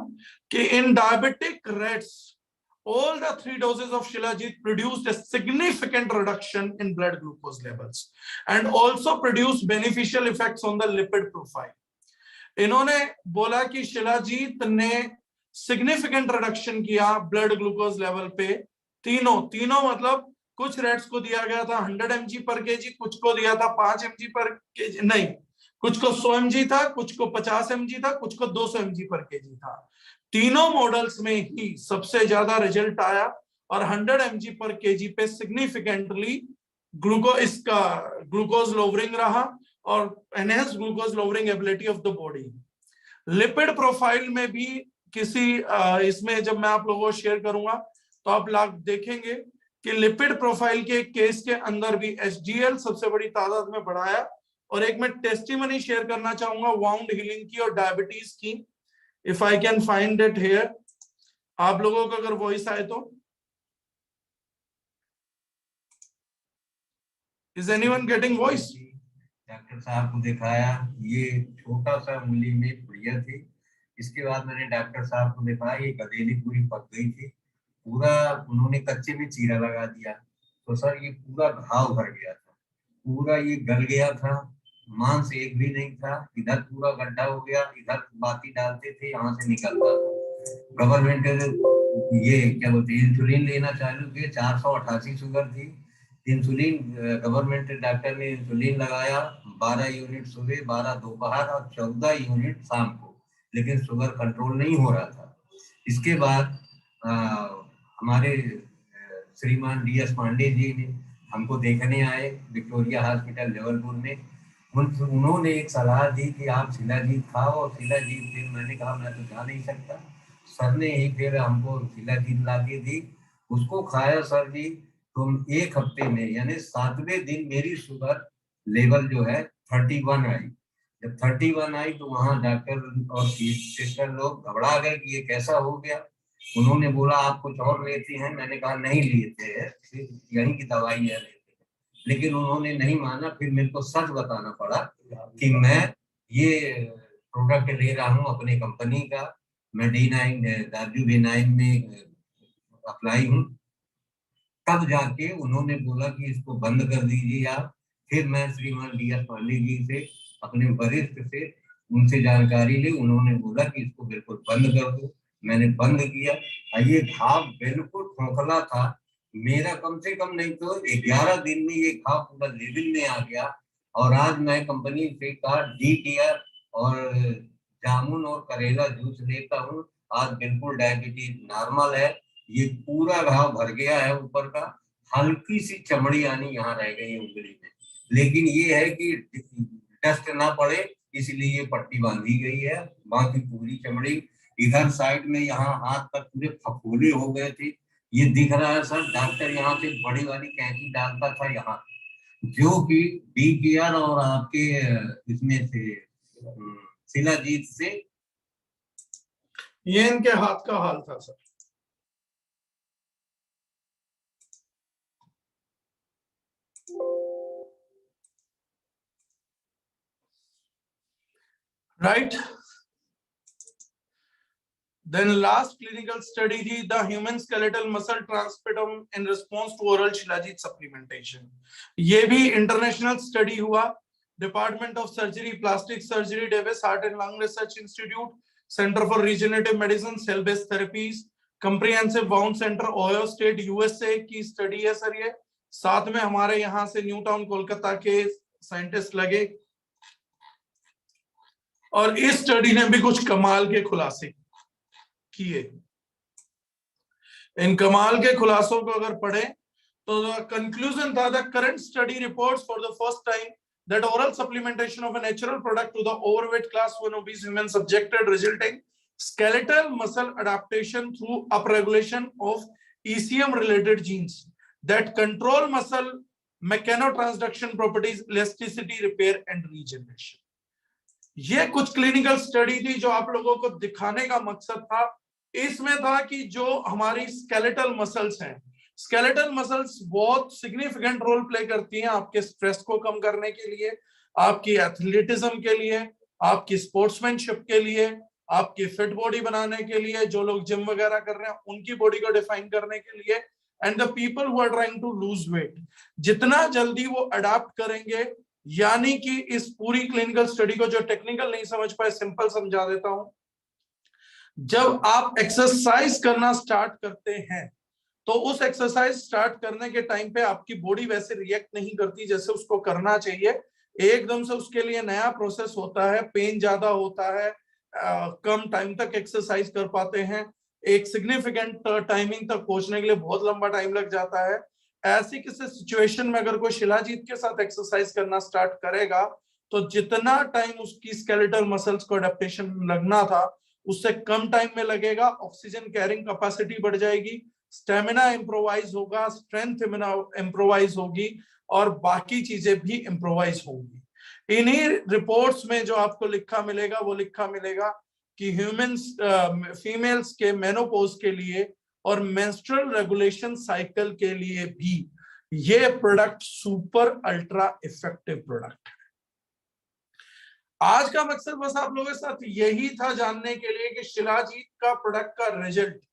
कि in diabetic rates all the 3 doses of Shilajit produced a significant reduction in blood glucose levels and also produced beneficial effects on the lipid profile. इन्होंने बोला कि शिलाजीत ने सिग्निफिकेंट रिडक्शन किया ब्लड ग्लूकोज लेवल पे. तीनों मतलब कुछ रेट्स को दिया गया था 100 mg पर केजी, कुछ को दिया था 5 mg पर केजी, नहीं, कुछ को 100 mg था, कुछ को 50 mg था, कुछ को 200 mg पर केजी था. तीनों मॉडल्स में ही सबसे ज्यादा रिजल्ट आया और 100 mg पर केजी पे सिग्निफिकेंटली ग्लूकोज लोवरिंग रहा और enhance glucose lowering ability of the body. Lipid profile में भी किसी इसमें जब मैं आप लोगों को शेयर करूंगा तो आप लोग देखेंगे कि लिपिड प्रोफाइल के केस के अंदर भी HDL सबसे बड़ी तादाद में बढ़ाया. और एक मैं टेस्टिमनी शेयर करना चाहूंगा वाउंड हीलिंग की और डायबिटीज की, if I can find it here. आप लोगों को अगर वॉइस आए तो, is anyone getting voice? Doctor साहब को दिखाया, ये छोटा सा उंगली में पुड़िया थी. इसके बाद मैंने डॉक्टर साहब को दिखाया, ये गदेली पूरी पक गई थी, पूरा उन्होंने कच्चे में चीरा लगा दिया. तो सर ये पूरा घाव भर गया था, पूरा ये गल गया था, मांस एक भी नहीं था. इधर पूरा गड्ढा हो गया, इधर बाती डालते थे, यहाँ से निकलता था. गवर्नमेंट ये क्या बोलते हैं इंसुलिन लेना चालू किए, 488 शुगर थी. इंसुलिन गवर्नमेंट डॉक्टर ने इंसुलिन लगाया, 12 यूनिट सुबह, 12 दोपहर और 14 यूनिट शाम को, लेकिन शुगर कंट्रोल नहीं हो रहा था. इसके बाद हमारे श्रीमान DS पांडे जी ने हमको देखने आए विक्टोरिया हॉस्पिटल जबलपुर में. उन्होंने एक सलाह दी कि आप शिलाजीत खाओ, और शिलाजीत फिर मैंने कहा मैं तो जा नहीं सकता. सर ने ही फिर हमको शिलाजीत ला के दी, उसको खाया सर जी. तो 1 हफ्ते में यानी 7वें दिन मेरी शुगर लेवल जो है 31 आई. जब 31 आई तो वहाँ डॉक्टर और सिस्टर लोग घबरा गए कि ये कैसा हो गया. उन्होंने बोला आप कुछ और लेते हैं, मैंने कहा नहीं लेते हैं, यहीं की दवाई है लेते हैं. लेकिन उन्होंने नहीं माना. फिर मेरे को सच बताना पड़ा कि मैं ये प्रोडक्ट ले रहा हूँ अपनी कंपनी का, मैं D9 दार्जिलिंग में अप्लाई हूँ। तब जाके उन्होंने बोला कि इसको बंद कर दीजिए आप। फिर मैं श्रीमान D.S. पांडे जी से, अपने वरिष्ठ से, उनसे जानकारी ली। उन्होंने बोला कि इसको बिल्कुल बंद कर दो। मैंने बंद किया और ये घाव बिल्कुल खोखला था। मेरा कम से कम नहीं तो 11 दिन में ये घाव पूरा लेवल में आ गया। और आज मैं कंपनी से का D-Care और जामुन और करेला जूस लेता हूँ। आज बिल्कुल डायबिटीज नॉर्मल है। ये पूरा घाव भर गया है ऊपर का। हल्की सी चमड़ी आनी यहाँ रह गई उंगली में, लेकिन ये है कि डस्ट ना पड़े इसलिए ये पट्टी बांधी गई है। बाकी पूरी चमड़ी इधर साइड में यहाँ हाथ तक पूरे फफोले हो गए थे। ये दिख रहा है सर, डॉक्टर यहाँ से बड़ी वाली कैंची डालता था यहाँ, जो कि D-Care और आपके इसमें से शिलाजीत से। ये इनके हाथ का हाल था sir. Right? Then last clinical study थी the human skeletal muscle transpetum in response to oral shilajit supplementation. ये भी international study हुआ। Department of Surgery, Plastic Surgery, Davis Heart and Lung Research Institute, Center for Regenerative Medicine, Cell Based Therapies, Comprehensive Wound Center, Ohio State, USA की study है sir ये। साथ में हमारे यहाँ से न्यू टाउन कोलकाता के साइंटिस्ट लगे और इस स्टडी ने भी कुछ कमाल के खुलासे किए। इन कमाल के खुलासों को अगर पढ़े तो कंक्लूजन था the current study reports for the first time that oral supplementation of a natural product to the overweight class 1 obese women subjected resulting skeletal muscle adaptation through upregulation of ECM related genes that control muscle mechanotransduction properties, elasticity, repair and regeneration. ये कुछ clinical study थी जो आप लोगों को दिखाने का मकसद था। इसमें था कि जो हमारी स्केलेटल मसल्स हैं, स्केलेटल मसल्स बहुत सिग्निफिकेंट रोल प्ले करती हैं आपके स्ट्रेस को कम करने के लिए, आपकी एथलेटिज्म के लिए, आपकी स्पोर्ट्समैनशिप के लिए, आपकी फिट बॉडी बनाने के लिए, जो लोग जिम वगैरह कर रहे हैं उनकी बॉडी को डिफाइन करने के लिए, and the people who are trying to lose weight. जितना जल्दी वो अडाप्ट करेंगे, यानी कि इस पूरी क्लिनिकल स्टडी को जो टेक्निकल नहीं समझ पाए सिंपल समझा देता हूं। जब आप एक्सरसाइज करना स्टार्ट करते हैं तो उस एक्सरसाइज स्टार्ट करने के टाइम पे आपकी बॉडी वैसे रिएक्ट नहीं करती जैसे उसको करना चाहिए। एकदम से उसके लिए नया प्रोसेस होता है, पेन ज्यादा होता है, कम टाइम तक एक्सरसाइज कर पाते हैं, एक सिग्निफिकेंट टाइमिंग तक पहुंचने के लिए बहुत लंबा टाइम लग जाता है। ऐसी किसी सिचुएशन में अगर कोई शिलाजीत के साथ एक्सरसाइज करना स्टार्ट करेगा तो जितना टाइम उसकी स्केलेटल मसल्स को एडेप्टेशन लगना था उससे कम टाइम में लगेगा। ऑक्सीजन कैरिंग कैपेसिटी बढ़ जाएगी, स्टेमिना इम्प्रोवाइज होगा, स्ट्रेंथ इम्प्रोवाइज होगी और बाकी चीजें भी इम्प्रोवाइज होंगी। इन्हीं रिपोर्ट्स में जो आपको लिखा मिलेगा वो लिखा मिलेगा कि ह्यूमंस फीमेल्स के मेनोपॉज के लिए और मेंस्ट्रुअल रेगुलेशन साइकिल के लिए भी ये product super ultra effective product है। आज का मकसद बस आप लोगों के साथ यही था जानने के लिए कि शिलाजीत का प्रोडक्ट का रिजल्ट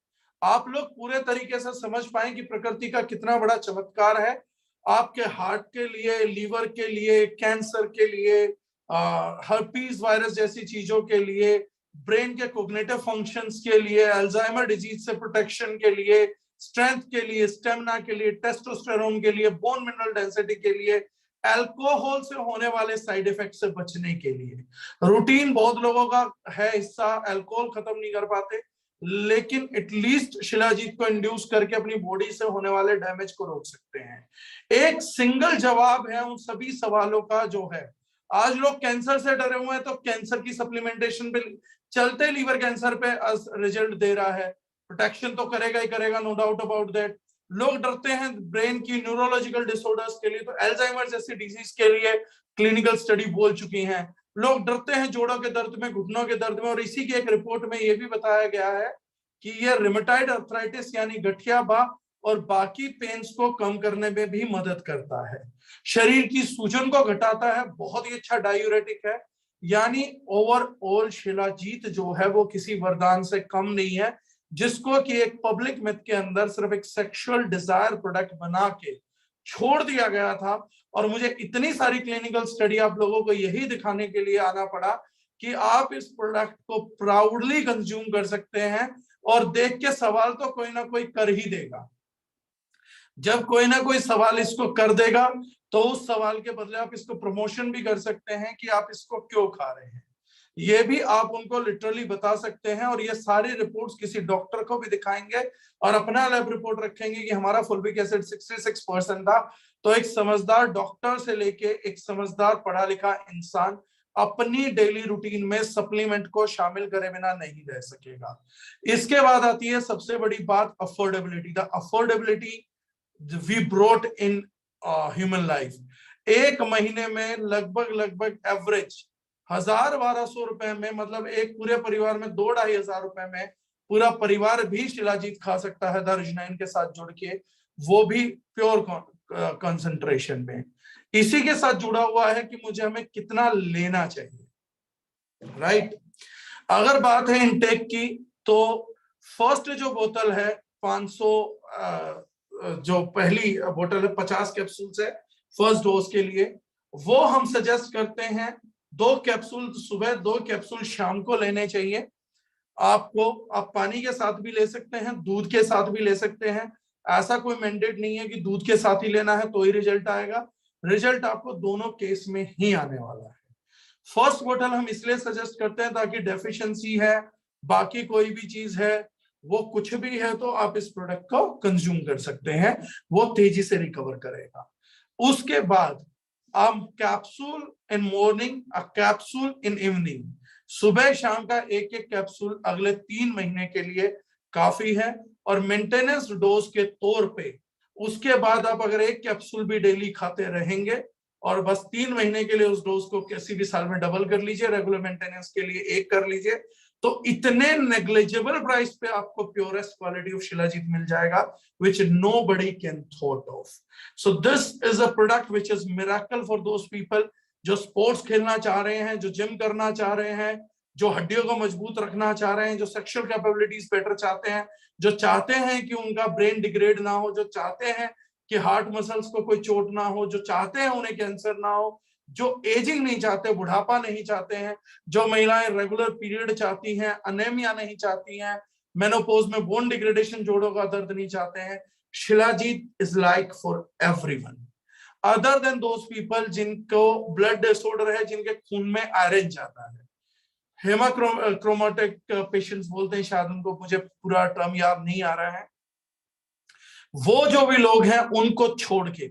आप लोग पूरे तरीके से समझ पाए कि प्रकृति का कितना बड़ा चमत्कार है आपके हार्ट के लिए, लीवर के लिए, कैंसर के लिए, हर्पीज वायरस जैसी चीजों के लिए, ब्रेन के कोग्निटिव फंक्शंस के लिए, अल्जाइमर डिजीज से प्रोटेक्शन के लिए, स्ट्रेंथ के लिए, स्टेमिना के लिए, टेस्टोस्टेरोन के लिए, बोन मिनरल डेंसिटी के लिए, अल्कोहल से होने वाले साइड इफेक्ट से बचने के लिए। रूटीन बहुत लोगों का है हिस्सा अल्कोहल खत्म नहीं कर पाते, लेकिन एटलीस्ट शिलाजीत को इंड्यूस करके अपनी बॉडी से होने वाले डैमेज को रोक सकते हैं। एक सिंगल जवाब है उन सभी सवालों का जो है। आज लोग कैंसर से डरे हुए हैं तो कैंसर की सप्लीमेंटेशन पे चलते लीवर कैंसर पे रिजल्ट दे रहा है, प्रोटेक्शन तो करेगा ही करेगा, नो डाउट अबाउट दैट। लोग डरते हैं ब्रेन की न्यूरोलॉजिकल डिसऑर्डर्स के लिए तो अल्जाइमर जैसी डिजीज के लिए क्लिनिकल स्टडी बोल चुकी हैं। लोग डरते हैं जोड़ों के दर्द में, घुटनों के दर्द में, और इसी की एक रिपोर्ट में यह भी बताया गया है कि यह रिमेटॉइड अर्थराइटिस यानी गठिया बात और बाकी पेन्स को कम करने में भी मदद करता है, शरीर की सूजन को घटाता है, बहुत ही अच्छा डायूरेटिक है। यानी ओवरऑल शिलाजीत जो है वो किसी वरदान से कम नहीं है, जिसको कि एक पब्लिक मिथ के अंदर सिर्फ एक सेक्सुअल डिजायर प्रोडक्ट बना के छोड़ दिया गया था। और मुझे इतनी सारी क्लिनिकल स्टडी आप लोगों को यही दिखाने के लिए आना पड़ा कि आप इस प्रोडक्ट को प्राउडली कंज्यूम कर सकते हैं, और देख के सवाल तो कोई ना कोई कर ही देगा। जब कोई ना कोई सवाल इसको कर देगा तो उस सवाल के बदले आप इसको प्रमोशन भी कर सकते हैं कि आप इसको क्यों खा रहे हैं, ये भी आप उनको लिटरली बता सकते हैं। और ये सारी रिपोर्ट्स किसी डॉक्टर को भी दिखाएंगे और अपना लैब रिपोर्ट रखेंगे कि हमारा फुल्विक एसिड 66% था। तो एक समझदार डॉक्टर से लेके एक समझदार पढ़ा लिखा इंसान अपनी डेली रूटीन में सप्लीमेंट को शामिल करे बिना नहीं रह सकेगा। इसके बाद आती है सबसे बड़ी बात, affordability. The affordability we brought in human life. एक महीने में लगभग एवरेज 1000-1200 रुपए में, मतलब एक पूरे परिवार में 2-2500 रुपए में पूरा परिवार भी शिलाजीत खा सकता है दर्जनाइन के साथ जुड़ के, वो भी प्योर कंसंट्रेशन में। इसी के साथ जुड़ा हुआ है कि मुझे हमें कितना लेना चाहिए, राइट। अगर बात है इनटेक की, तो फर्स्ट जो बोतल है 500 जो पहली बोतल है 50 कैप्सूल्स है फर्स्ट डोज के लिए, वो हम सजेस्ट करते हैं 2 कैप्सूल सुबह 2 कैप्सूल शाम को लेने चाहिए। आपको आप पानी के साथ भी ले सकते हैं, दूध के साथ भी ले सकते हैं। ऐसा कोई मैंडेट नहीं है कि दूध के साथ ही लेना है तो ही रिजल्ट आएगा। रिजल्ट आपको दोनों केस में ही आने वाला है। फर्स्ट बोतल हम इसलिए सजेस्ट करते हैं ताकि डेफिशिएंसी है, बाकी कोई भी चीज है, वो कुछ भी है तो आप इस प्रोडक्ट को कंज्यूम कर सकते हैं, वो तेजी से रिकवर करेगा। उसके बाद आप capsule in morning, a capsule in evening, सुबह शाम का एक एक कैप्सूल अगले 3 महीने के लिए काफी है। और मेंटेनेंस डोज के तौर पे उसके बाद आप अगर एक कैप्सूल भी डेली खाते रहेंगे और बस 3 महीने के लिए उस डोज को किसी भी साल में डबल कर लीजिए, रेगुलर मेंटेनेंस के लिए एक कर लीजिए, तो इतने नेग्लिजिबल प्राइस पे आपको प्योरेस्ट क्वालिटी ऑफ शिलाजीत मिल जाएगा, which nobody can thought of. So this is a product which is miracle for those people जो स्पोर्ट्स खेलना चाह रहे हैं, जो जिम करना चाह रहे हैं, जो हड्डियों को मजबूत रखना चाह रहे हैं, जो सेक्सुअल कैपेबिलिटीज बेटर चाहते हैं, जो चाहते हैं कि उनका ब्रेन डिग्रेड ना हो, जो चाहते हैं कि हार्ट मसल्स को कोई चोट ना हो, जो चाहते हैं उन्हें कैंसर ना हो, जो एजिंग नहीं चाहते, बुढ़ापा नहीं चाहते हैं, जो महिलाएं रेगुलर पीरियड चाहती हैं, अनेमिया नहीं चाहती हैं, मेनोपॉज में बोन डिग्रेडेशन, जोड़ों का दर्द नहीं चाहते हैं, shilajit is like for everyone other than those people जिनको ब्लड डिसऑर्डर है, जिनके खून में आयरन जाता है, हेमाक्रोमेटिक पेशेंट्स बोलते हैं शायद उनको, मुझे पूरा टर्म याद नहीं आ रहा है। वो जो भी लोग हैं उनको छोड़ के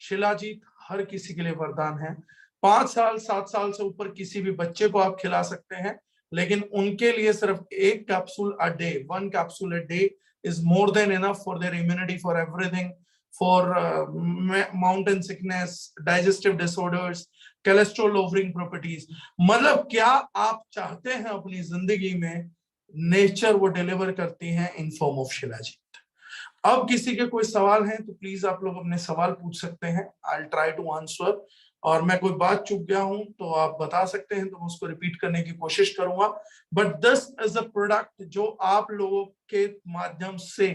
शिलाजीत हर किसी के लिए वरदान है। 5 साल 7 साल से ऊपर किसी भी बच्चे को आप खिला सकते हैं, लेकिन उनके लिए सिर्फ एक capsule a day, 1 capsule a day is more than enough for their immunity, for everything, for mountain sickness, digestive disorders, cholesterol lowering properties. मतलब क्या आप चाहते हैं अपनी जिंदगी में, नेचर वो डिलीवर करती है इन फॉर्म ऑफ शिलाजीत। अब किसी के कोई सवाल हैं तो प्लीज आप लोग अपने सवाल पूछ सकते हैं, I will try to answer. और मैं कोई बात चूक गया हूं तो आप बता सकते हैं, तो मैं उसको रिपीट करने की कोशिश करूंगा। But this is a product जो आप लोगों के माध्यम से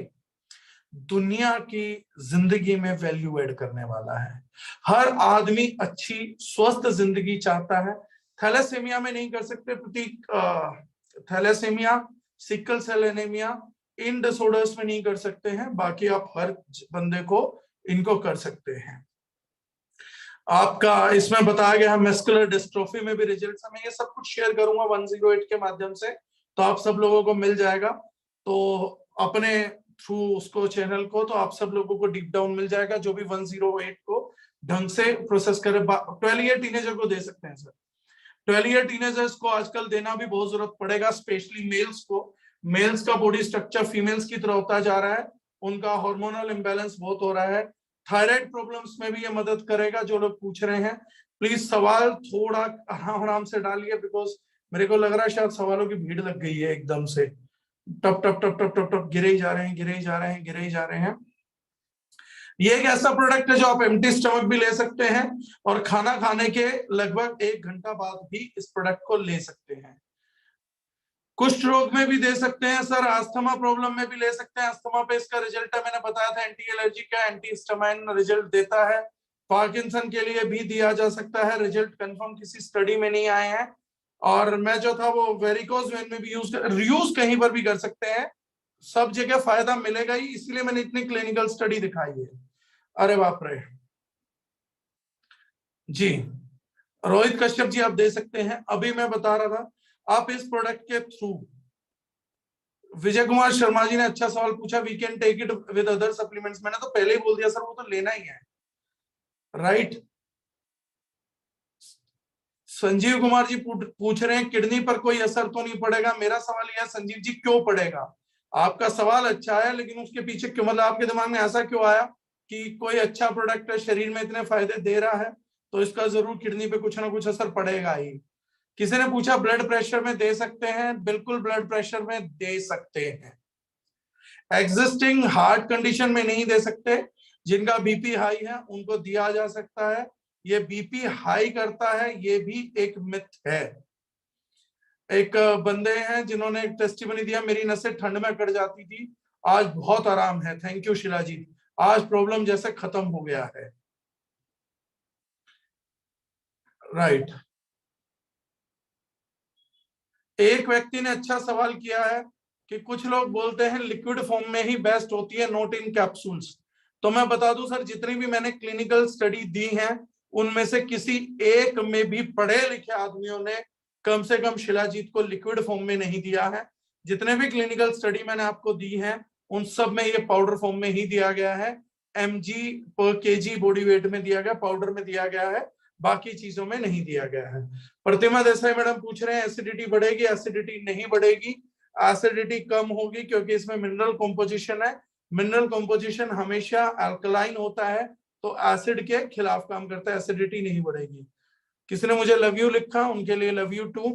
दुनिया की जिंदगी में वैल्यू ऐड करने वाला है। हर आदमी अच्छी स्वस्थ जिंदगी चाहता है। थैलेसीमिया में नहीं कर सकते प्रतीक, थैलेसीमिया, सिकल सेल एनीमिया, इन डिसऑर्डर्स में नहीं कर सकते हैं, बाकी आप हर बंदे को इनको कर सकते हैं। आपका इसमें बताया गया है मस्कुलर डिस्ट्रोफी में भी रिजल्ट्स, मैं ये सब कुछ शेयर करूंगा 108 के माध्यम से, तो आप सब लोगों को मिल जाएगा। तो अपने थ्रू उसको चैनल को, तो आप सब लोगों को डीप डाउन मिल जाएगा, जो भी 108 को ढंग से प्रोसेस करे। 12 ईयर टीनेजर को दे सकते हैं सर, 12 ईयर टीनेजर्स को आजकल देना भी बहुत जरूरत पड़ेगा, स्पेशली मेल्स को। मेल्स का बॉडी स्ट्रक्चर फीमेल्स की तरह होता जा रहा है, उनका हार्मोनल इम्बैलेंस बहुत हो रहा है। थायराइड प्रॉब्लम्स में भी ये मदद करेगा। जो लोग पूछ रहे हैं प्लीज सवाल थोड़ा आराम से डालिए, बिकॉज मेरे को लग रहा है शायद सवालों की भीड़ लग गई है एकदम से, टप टप टप टप टप टप गिरे ही जा रहे हैं, गिरे ही जा रहे हैं, गिरे ही जा रहे हैं। ये एक ऐसा प्रोडक्ट है जो आप एम्प्टी स्टमक भी ले सकते हैं और खाना खाने के लगभग 1 घंटा बाद भी इस प्रोडक्ट को ले सकते हैं। कुष्ठ रोग में भी दे सकते हैं सर, अस्थमा प्रॉब्लम में भी ले सकते हैं। अस्थमा पे इसका रिजल्ट है, मैंने बताया था, एंटी एलर्जी का, एंटी हिस्टामाइन रिजल्ट देता है। पार्किंसन के लिए भी दिया जा सकता है, रिजल्ट कंफर्म किसी स्टडी में नहीं आए हैं। और मैं जो था वो वेरिकोज वेन में भी यूज कहीं पर भी कर सकते हैं, सब जगह फायदा मिलेगा ही, इसलिए मैंने इतनी क्लिनिकल स्टडी दिखाई है। अरे बाप रे जी, रोहित कश्यप जी आप दे सकते हैं। अभी मैं बता रहा था, आप इस प्रोडक्ट के थ्रू, विजय कुमार शर्मा जी ने अच्छा सवाल पूछा, we can take it with other supplements. मैंने तो पहले ही बोल दिया सर, वो तो लेना ही है, राइट। संजीव कुमार जी पूछ रहे हैं किडनी पर कोई असर तो नहीं पड़ेगा। मेरा सवाल यह है संजीव जी, क्यों पड़ेगा? आपका सवाल अच्छा है, लेकिन उसके पीछे क्यों, मतलब आपके दिमाग में ऐसा क्यों आया कि कोई अच्छा प्रोडक्ट है, शरीर में इतने फायदे दे रहा है, तो इसका जरूर किडनी पे कुछ ना कुछ असर पड़ेगा ही। किसी ने पूछा ब्लड प्रेशर में दे सकते हैं, बिल्कुल ब्लड प्रेशर में दे सकते हैं। एग्जिस्टिंग हार्ट कंडीशन में नहीं दे सकते, जिनका बीपी हाई है उनको दिया जा सकता है। ये बीपी हाई करता है, ये भी एक मिथ है। एक बंदे हैं जिन्होंने एक टेस्टिमनी दिया, मेरी नसें ठंड में कट जाती थी, आज बहुत आराम है, थैंक यू शिला जी, आज प्रॉब्लम जैसे खत्म हो गया है, राइट। एक व्यक्ति ने अच्छा सवाल किया है कि कुछ लोग बोलते हैं लिक्विड फॉर्म में ही बेस्ट होती है, नॉट इन कैप्सूल्स। तो मैं बता दूं सर, जितनी भी मैंने क्लिनिकल स्टडी दी है, उनमें से किसी एक में भी पढ़े लिखे आदमियों ने कम से कम शिलाजीत को लिक्विड फॉर्म में नहीं दिया है। जितने भी क्लिनिकल स्टडी मैंने आपको दी है, उन सब में ये पाउडर फॉर्म में ही दिया गया है, mg पर केजी बॉडी वेट में दिया गया, पाउडर में दिया गया है, बाकी चीजों में नहीं दिया गया है। प्रतिमा देसाई मैडम पूछ रहे हैं एसिडिटी बढ़ेगी? एसिडिटी नहीं बढ़ेगी, एसिडिटी कम होगी, क्योंकि इसमें मिनरल कॉम्पोजिशन है। मिनरल कॉम्पोजिशन हमेशा अल्कलाइन होता है, तो एसिड के खिलाफ काम करता है, एसिडिटी नहीं बढ़ेगी। किसी ने मुझे लव यू लिखा, उनके लिए लव यू टू।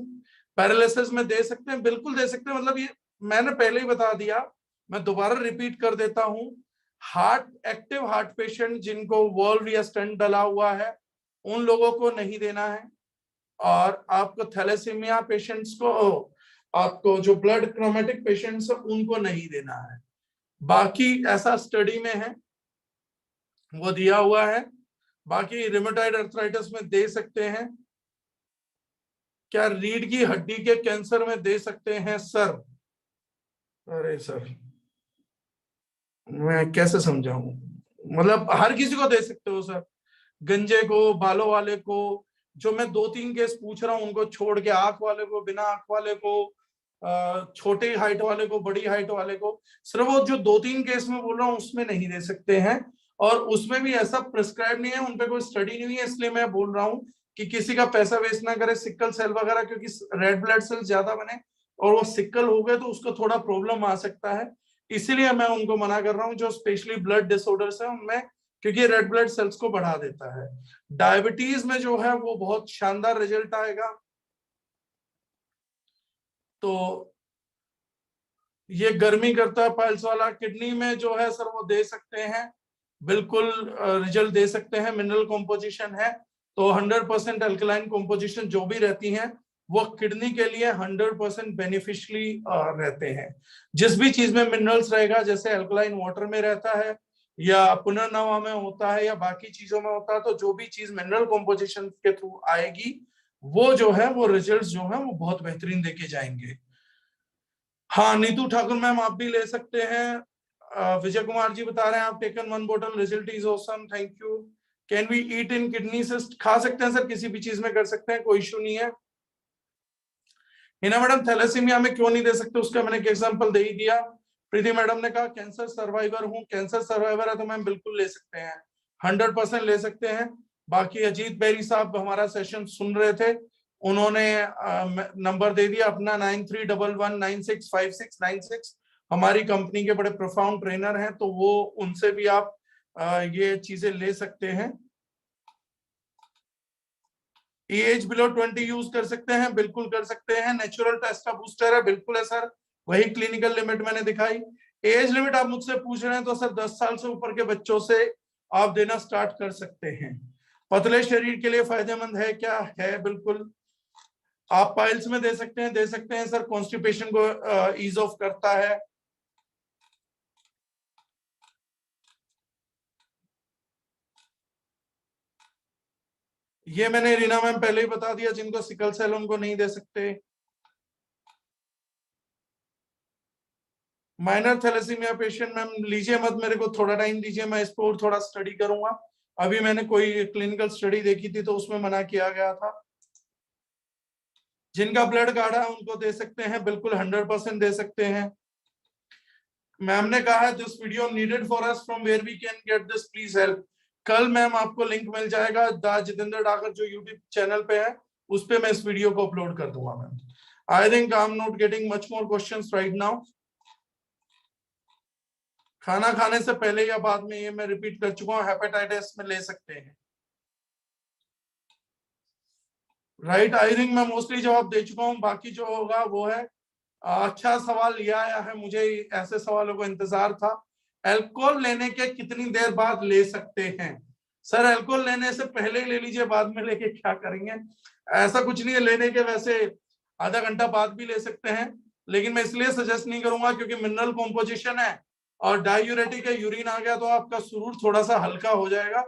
पैरालिसिस में दे सकते हैं, बिल्कुल दे सकते हैं, मतलब ये मैंने पहले ही बता दिया, मैं दोबारा रिपीट कर देता हूं। हार्ट एक्टिव हार्ट पेशेंट जिनको वॉल्व या स्टेंट डला हुआ है, उन लोगों को नहीं देना है। और आपको थैलेसीमिया पेशेंट्स को, आपको जो ब्लड क्रोमेटिक पेशेंट्स है उनको नहीं देना है। बाकी ऐसा स्टडी में है, वो दिया हुआ है। बाकी रिमेटॉइड अर्थराइटिस में दे सकते हैं। क्या रीढ़ की हड्डी के कैंसर में दे सकते हैं सर? अरे सर मैं कैसे समझाऊं, मतलब हर किसी को दे सकते हो सर, गंजे को, बालों वाले को, जो मैं 2-3 केस पूछ रहा हूं उनको छोड़ के, आंख वाले को, बिना आंख वाले को, छोटे हाइट वाले को, बड़ी हाइट वाले को, सिर्फ वो जो 2-3 केस में बोल रहा हूँ उसमें नहीं दे सकते हैं। और उसमें भी ऐसा प्रिस्क्राइब नहीं है, उनपे कोई स्टडी नहीं हुई है, इसलिए मैं बोल रहा हूँ कि किसी का पैसा वेस्ट ना करे। सिक्कल सेल वगैरह, क्योंकि रेड ब्लड सेल ज्यादा बने और वो सिक्कल हो गए तो उसको थोड़ा प्रॉब्लम आ सकता है, इसीलिए मैं उनको मना कर रहा हूँ, जो स्पेशली ब्लड डिसऑर्डर्स है उनमें, क्योंकि रेड ब्लड सेल्स को बढ़ा देता है। डायबिटीज में जो है वो बहुत शानदार रिजल्ट आएगा। तो ये गर्मी करता है पाइल्स वाला। किडनी में जो है सर वो दे सकते हैं, बिल्कुल रिजल्ट दे सकते हैं। मिनरल कॉम्पोजिशन है तो 100% अल्कलाइन कॉम्पोजिशन जो भी रहती हैं वो किडनी के लिए 100% बेनिफिशियली रहते हैं। जिस भी चीज में मिनरल्स रहेगा, जैसे अल्कलाइन वाटर में रहता है या पुनर्नवा में होता है या बाकी चीजों में होता है, तो जो भी चीज मिनरल कॉम्पोजिशन के थ्रू आएगी वो जो है वो रिजल्ट जो है वो बहुत बेहतरीन देके जाएंगे। हाँ नीतू ठाकुर मैम आप भी ले सकते हैं। विजय कुमार जी बता रहे हैं आप taken 1 bottle, result is awesome, thank you. Can we eat in kidney cyst? खा सकते हैं सर, किसी भी चीज में कर सकते हैं, कोई इशू नहीं है। हिना मैडम थैलेसीमिया में क्यों नहीं दे सकते, उसका मैंने एक एग्जांपल दे ही दिया। प्रीति मैडम ने कहा कैंसर सर्वाइवर हूँ, कैंसर सर्वाइवर है तो मैम बिल्कुल ले सकते हैं, 100% ले सकते हैं। बाकी अजीत बेरी साहब हमारा सेशन सुन रहे थे, उन्होंने नंबर दे दिया अपना 9311965696। हमारी कंपनी के बड़े प्रोफाउंड ट्रेनर हैं, तो वो उनसे भी आप ये चीजें ले सकते हैं। एज बिलो 20 यूज कर सकते हैं, बिल्कुल कर सकते हैं। नेचुरल टेस्टा बूस्टर है, बिल्कुल है सर, वही क्लिनिकल लिमिट मैंने दिखाई। एज लिमिट आप मुझसे पूछ रहे हैं तो सर 10 साल से ऊपर के बच्चों से आप देना स्टार्ट कर सकते हैं। पतले शरीर के लिए फायदेमंद है क्या? है बिल्कुल। आप पाइल्स में दे सकते हैं सर, कॉन्स्टिपेशन को ईज ऑफ करता है। ये मैंने रीना मैम पहले ही बता दिया, जिनको सिकल सेल उनको नहीं दे सकते। माइनर थैलेसीमिया पेशेंट मैम लीजिए मत, मेरे को थोड़ा टाइम दीजिए, मैं इस पर और थोड़ा स्टडी करूंगा। अभी मैंने कोई क्लिनिकल स्टडी देखी थी तो उसमें मना किया गया था। जिनका ब्लड गाढ़ा है उनको दे सकते हैं, बिल्कुल 100% दे सकते हैं। मैम ने कहा है this video needed for us, from where we can get this, please help. कल मैम आपको लिंक मिल जाएगा द जितेंद्र डागर जो यूट्यूब चैनल पे है, उस पे मैं इस वीडियो को अपलोड कर दूंगा ma'am. I think I am not getting much more questions right now. खाना खाने से पहले या बाद में, ये मैं रिपीट कर चुका हूँ, हेपेटाइटिस में ले सकते हैं। राइट, आई थिंक मैं मोस्टली जवाब दे चुका हूँ। बाकी जो होगा वो है, अच्छा सवाल लिया आया है, मुझे ऐसे सवालों को इंतजार था। अल्कोहल लेने के कितनी देर बाद ले सकते हैं? सर अल्कोहल लेने से पहले ही ले लीजिए, बाद में लेके क्या करेंगे? ऐसा कुछ नहीं है लेने के, वैसे आधा घंटा बाद भी ले सकते हैं, लेकिन मैं इसलिए सजेस्ट नहीं करूंगा क्योंकि मिनरल कॉम्पोजिशन है और डायूरेटिक है, यूरिन आ गया तो आपका सुरूर थोड़ा सा हल्का हो जाएगा,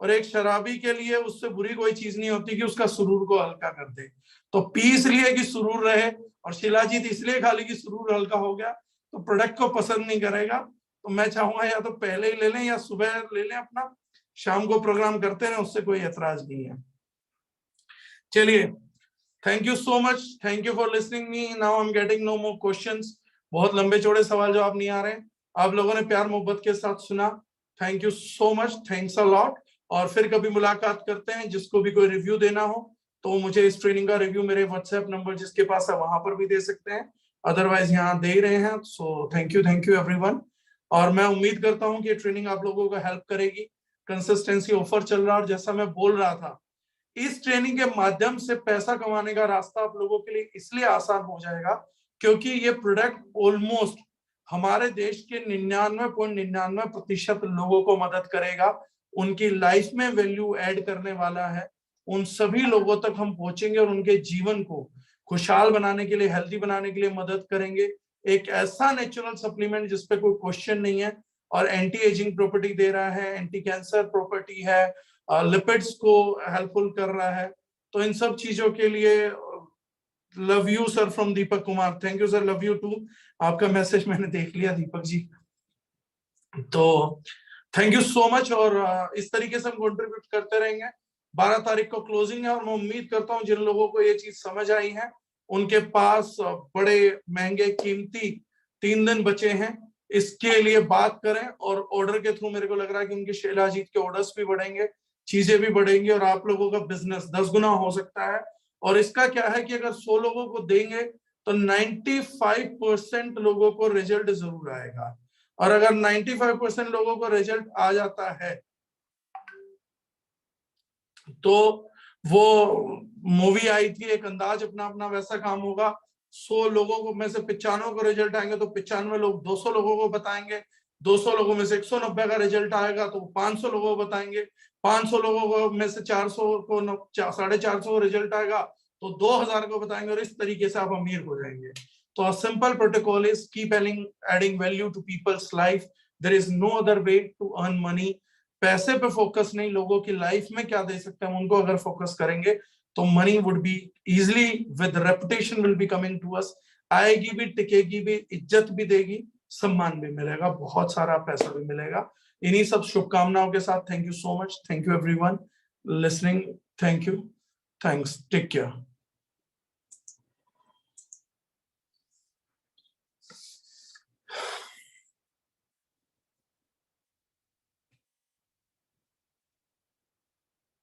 और एक शराबी के लिए उससे बुरी कोई चीज नहीं होती कि उसका सुरूर को हल्का कर दे। तो पी इसलिए कि सुरूर रहे, और शिलाजीत इसलिए खाली कि सुरूर हल्का हो गया, तो प्रोडक्ट को पसंद नहीं करेगा। तो मैं चाहूंगा या तो पहले ही ले लें या सुबह ले लें, अपना शाम को प्रोग्राम करते हैं, उससे कोई ऐतराज नहीं है। चलिए, thank you so much, thank you for listening me. Now I am getting no more questions. बहुत लंबे चौड़े सवाल जवाब नहीं आ रहे, आप लोगों ने प्यार मोहब्बत के साथ सुना, thank you so much, thanks a lot. और फिर कभी मुलाकात करते हैं। जिसको भी कोई रिव्यू देना हो तो मुझे इस ट्रेनिंग का रिव्यू मेरे व्हाट्सएप नंबर जिसके पास है वहां पर भी दे सकते हैं, अदरवाइज यहाँ दे ही रहे हैं। So thank you everyone. और मैं उम्मीद करता हूँ कि ये ट्रेनिंग आप लोगों को हेल्प करेगी। कंसिस्टेंसी ऑफर चल रहा है, और जैसा मैं बोल रहा था, इस ट्रेनिंग के माध्यम से पैसा कमाने का रास्ता आप लोगों के लिए इसलिए आसान हो जाएगा क्योंकि ये प्रोडक्ट ऑलमोस्ट हमारे देश के 99.99% लोगों को मदद करेगा, उनकी लाइफ में वैल्यू ऐड करने वाला है। उन सभी लोगों तक हम पहुंचेंगे और उनके जीवन को खुशहाल बनाने के लिए, हेल्दी बनाने के लिए मदद करेंगे। एक ऐसा नेचुरल सप्लीमेंट जिसपे कोई क्वेश्चन नहीं है, और एंटी एजिंग प्रॉपर्टी दे रहा है, एंटी कैंसर प्रॉपर्टी है, लिपिड्स को हेल्पफुल कर रहा है। तो इन सब चीजों के लिए love you sir from Deepak Kumar. Thank you sir, love you too. आपका मैसेज मैंने देख लिया दीपक जी, तो थैंक यू सो मच। और इस तरीके से हम कंट्रीब्यूट करते रहेंगे। 12 तारीख को क्लोजिंग है, और मैं उम्मीद करता हूँ जिन लोगों को ये चीज समझ आई है उनके पास बड़े महंगे कीमती 3 दिन बचे हैं, इसके लिए बात करें। और ऑर्डर के थ्रू मेरे को लग रहा है कि उनके शिलाजीत के ऑर्डर्स भी बढ़ेंगे, चीजें भी बढ़ेंगी, और आप लोगों का बिजनेस 10 गुना हो सकता है। और इसका क्या है कि अगर 100 लोगों को देंगे तो 95% लोगों को रिजल्ट जरूर आएगा। और अगर 95% लोगों को रिजल्ट आ जाता है तो वो मूवी आई थी एक अंदाज अपना अपना, वैसा काम होगा। 100 लोगों को में से 95 को रिजल्ट आएंगे तो 95 लोग 200 लोगों को बताएंगे, 200 लोगों में से 190 का रिजल्ट आएगा तो 500 लोगों को बताएंगे, 500 लोगों को में से 400 को 450 को रिजल्ट आएगा तो 2000 को बताएंगे, और इस तरीके से आप अमीर हो जाएंगे। तो simple protocol is keep adding value to people's life. There is no other way to earn money. पैसे पे फोकस नहीं, लोगों की लाइफ में क्या दे सकते हैं उनको अगर फोकस करेंगे तो money would be easily, with reputation will be coming to us. आएगी भी, टिकेगी भी, इज्जत भी देगी, सम्मान भी मिलेगा, बहुत सारा पैसा भी मिलेगा। इन्हीं सब शुभकामनाओं के साथ thank you so much, thank you everyone listening, thank you, thanks, take care.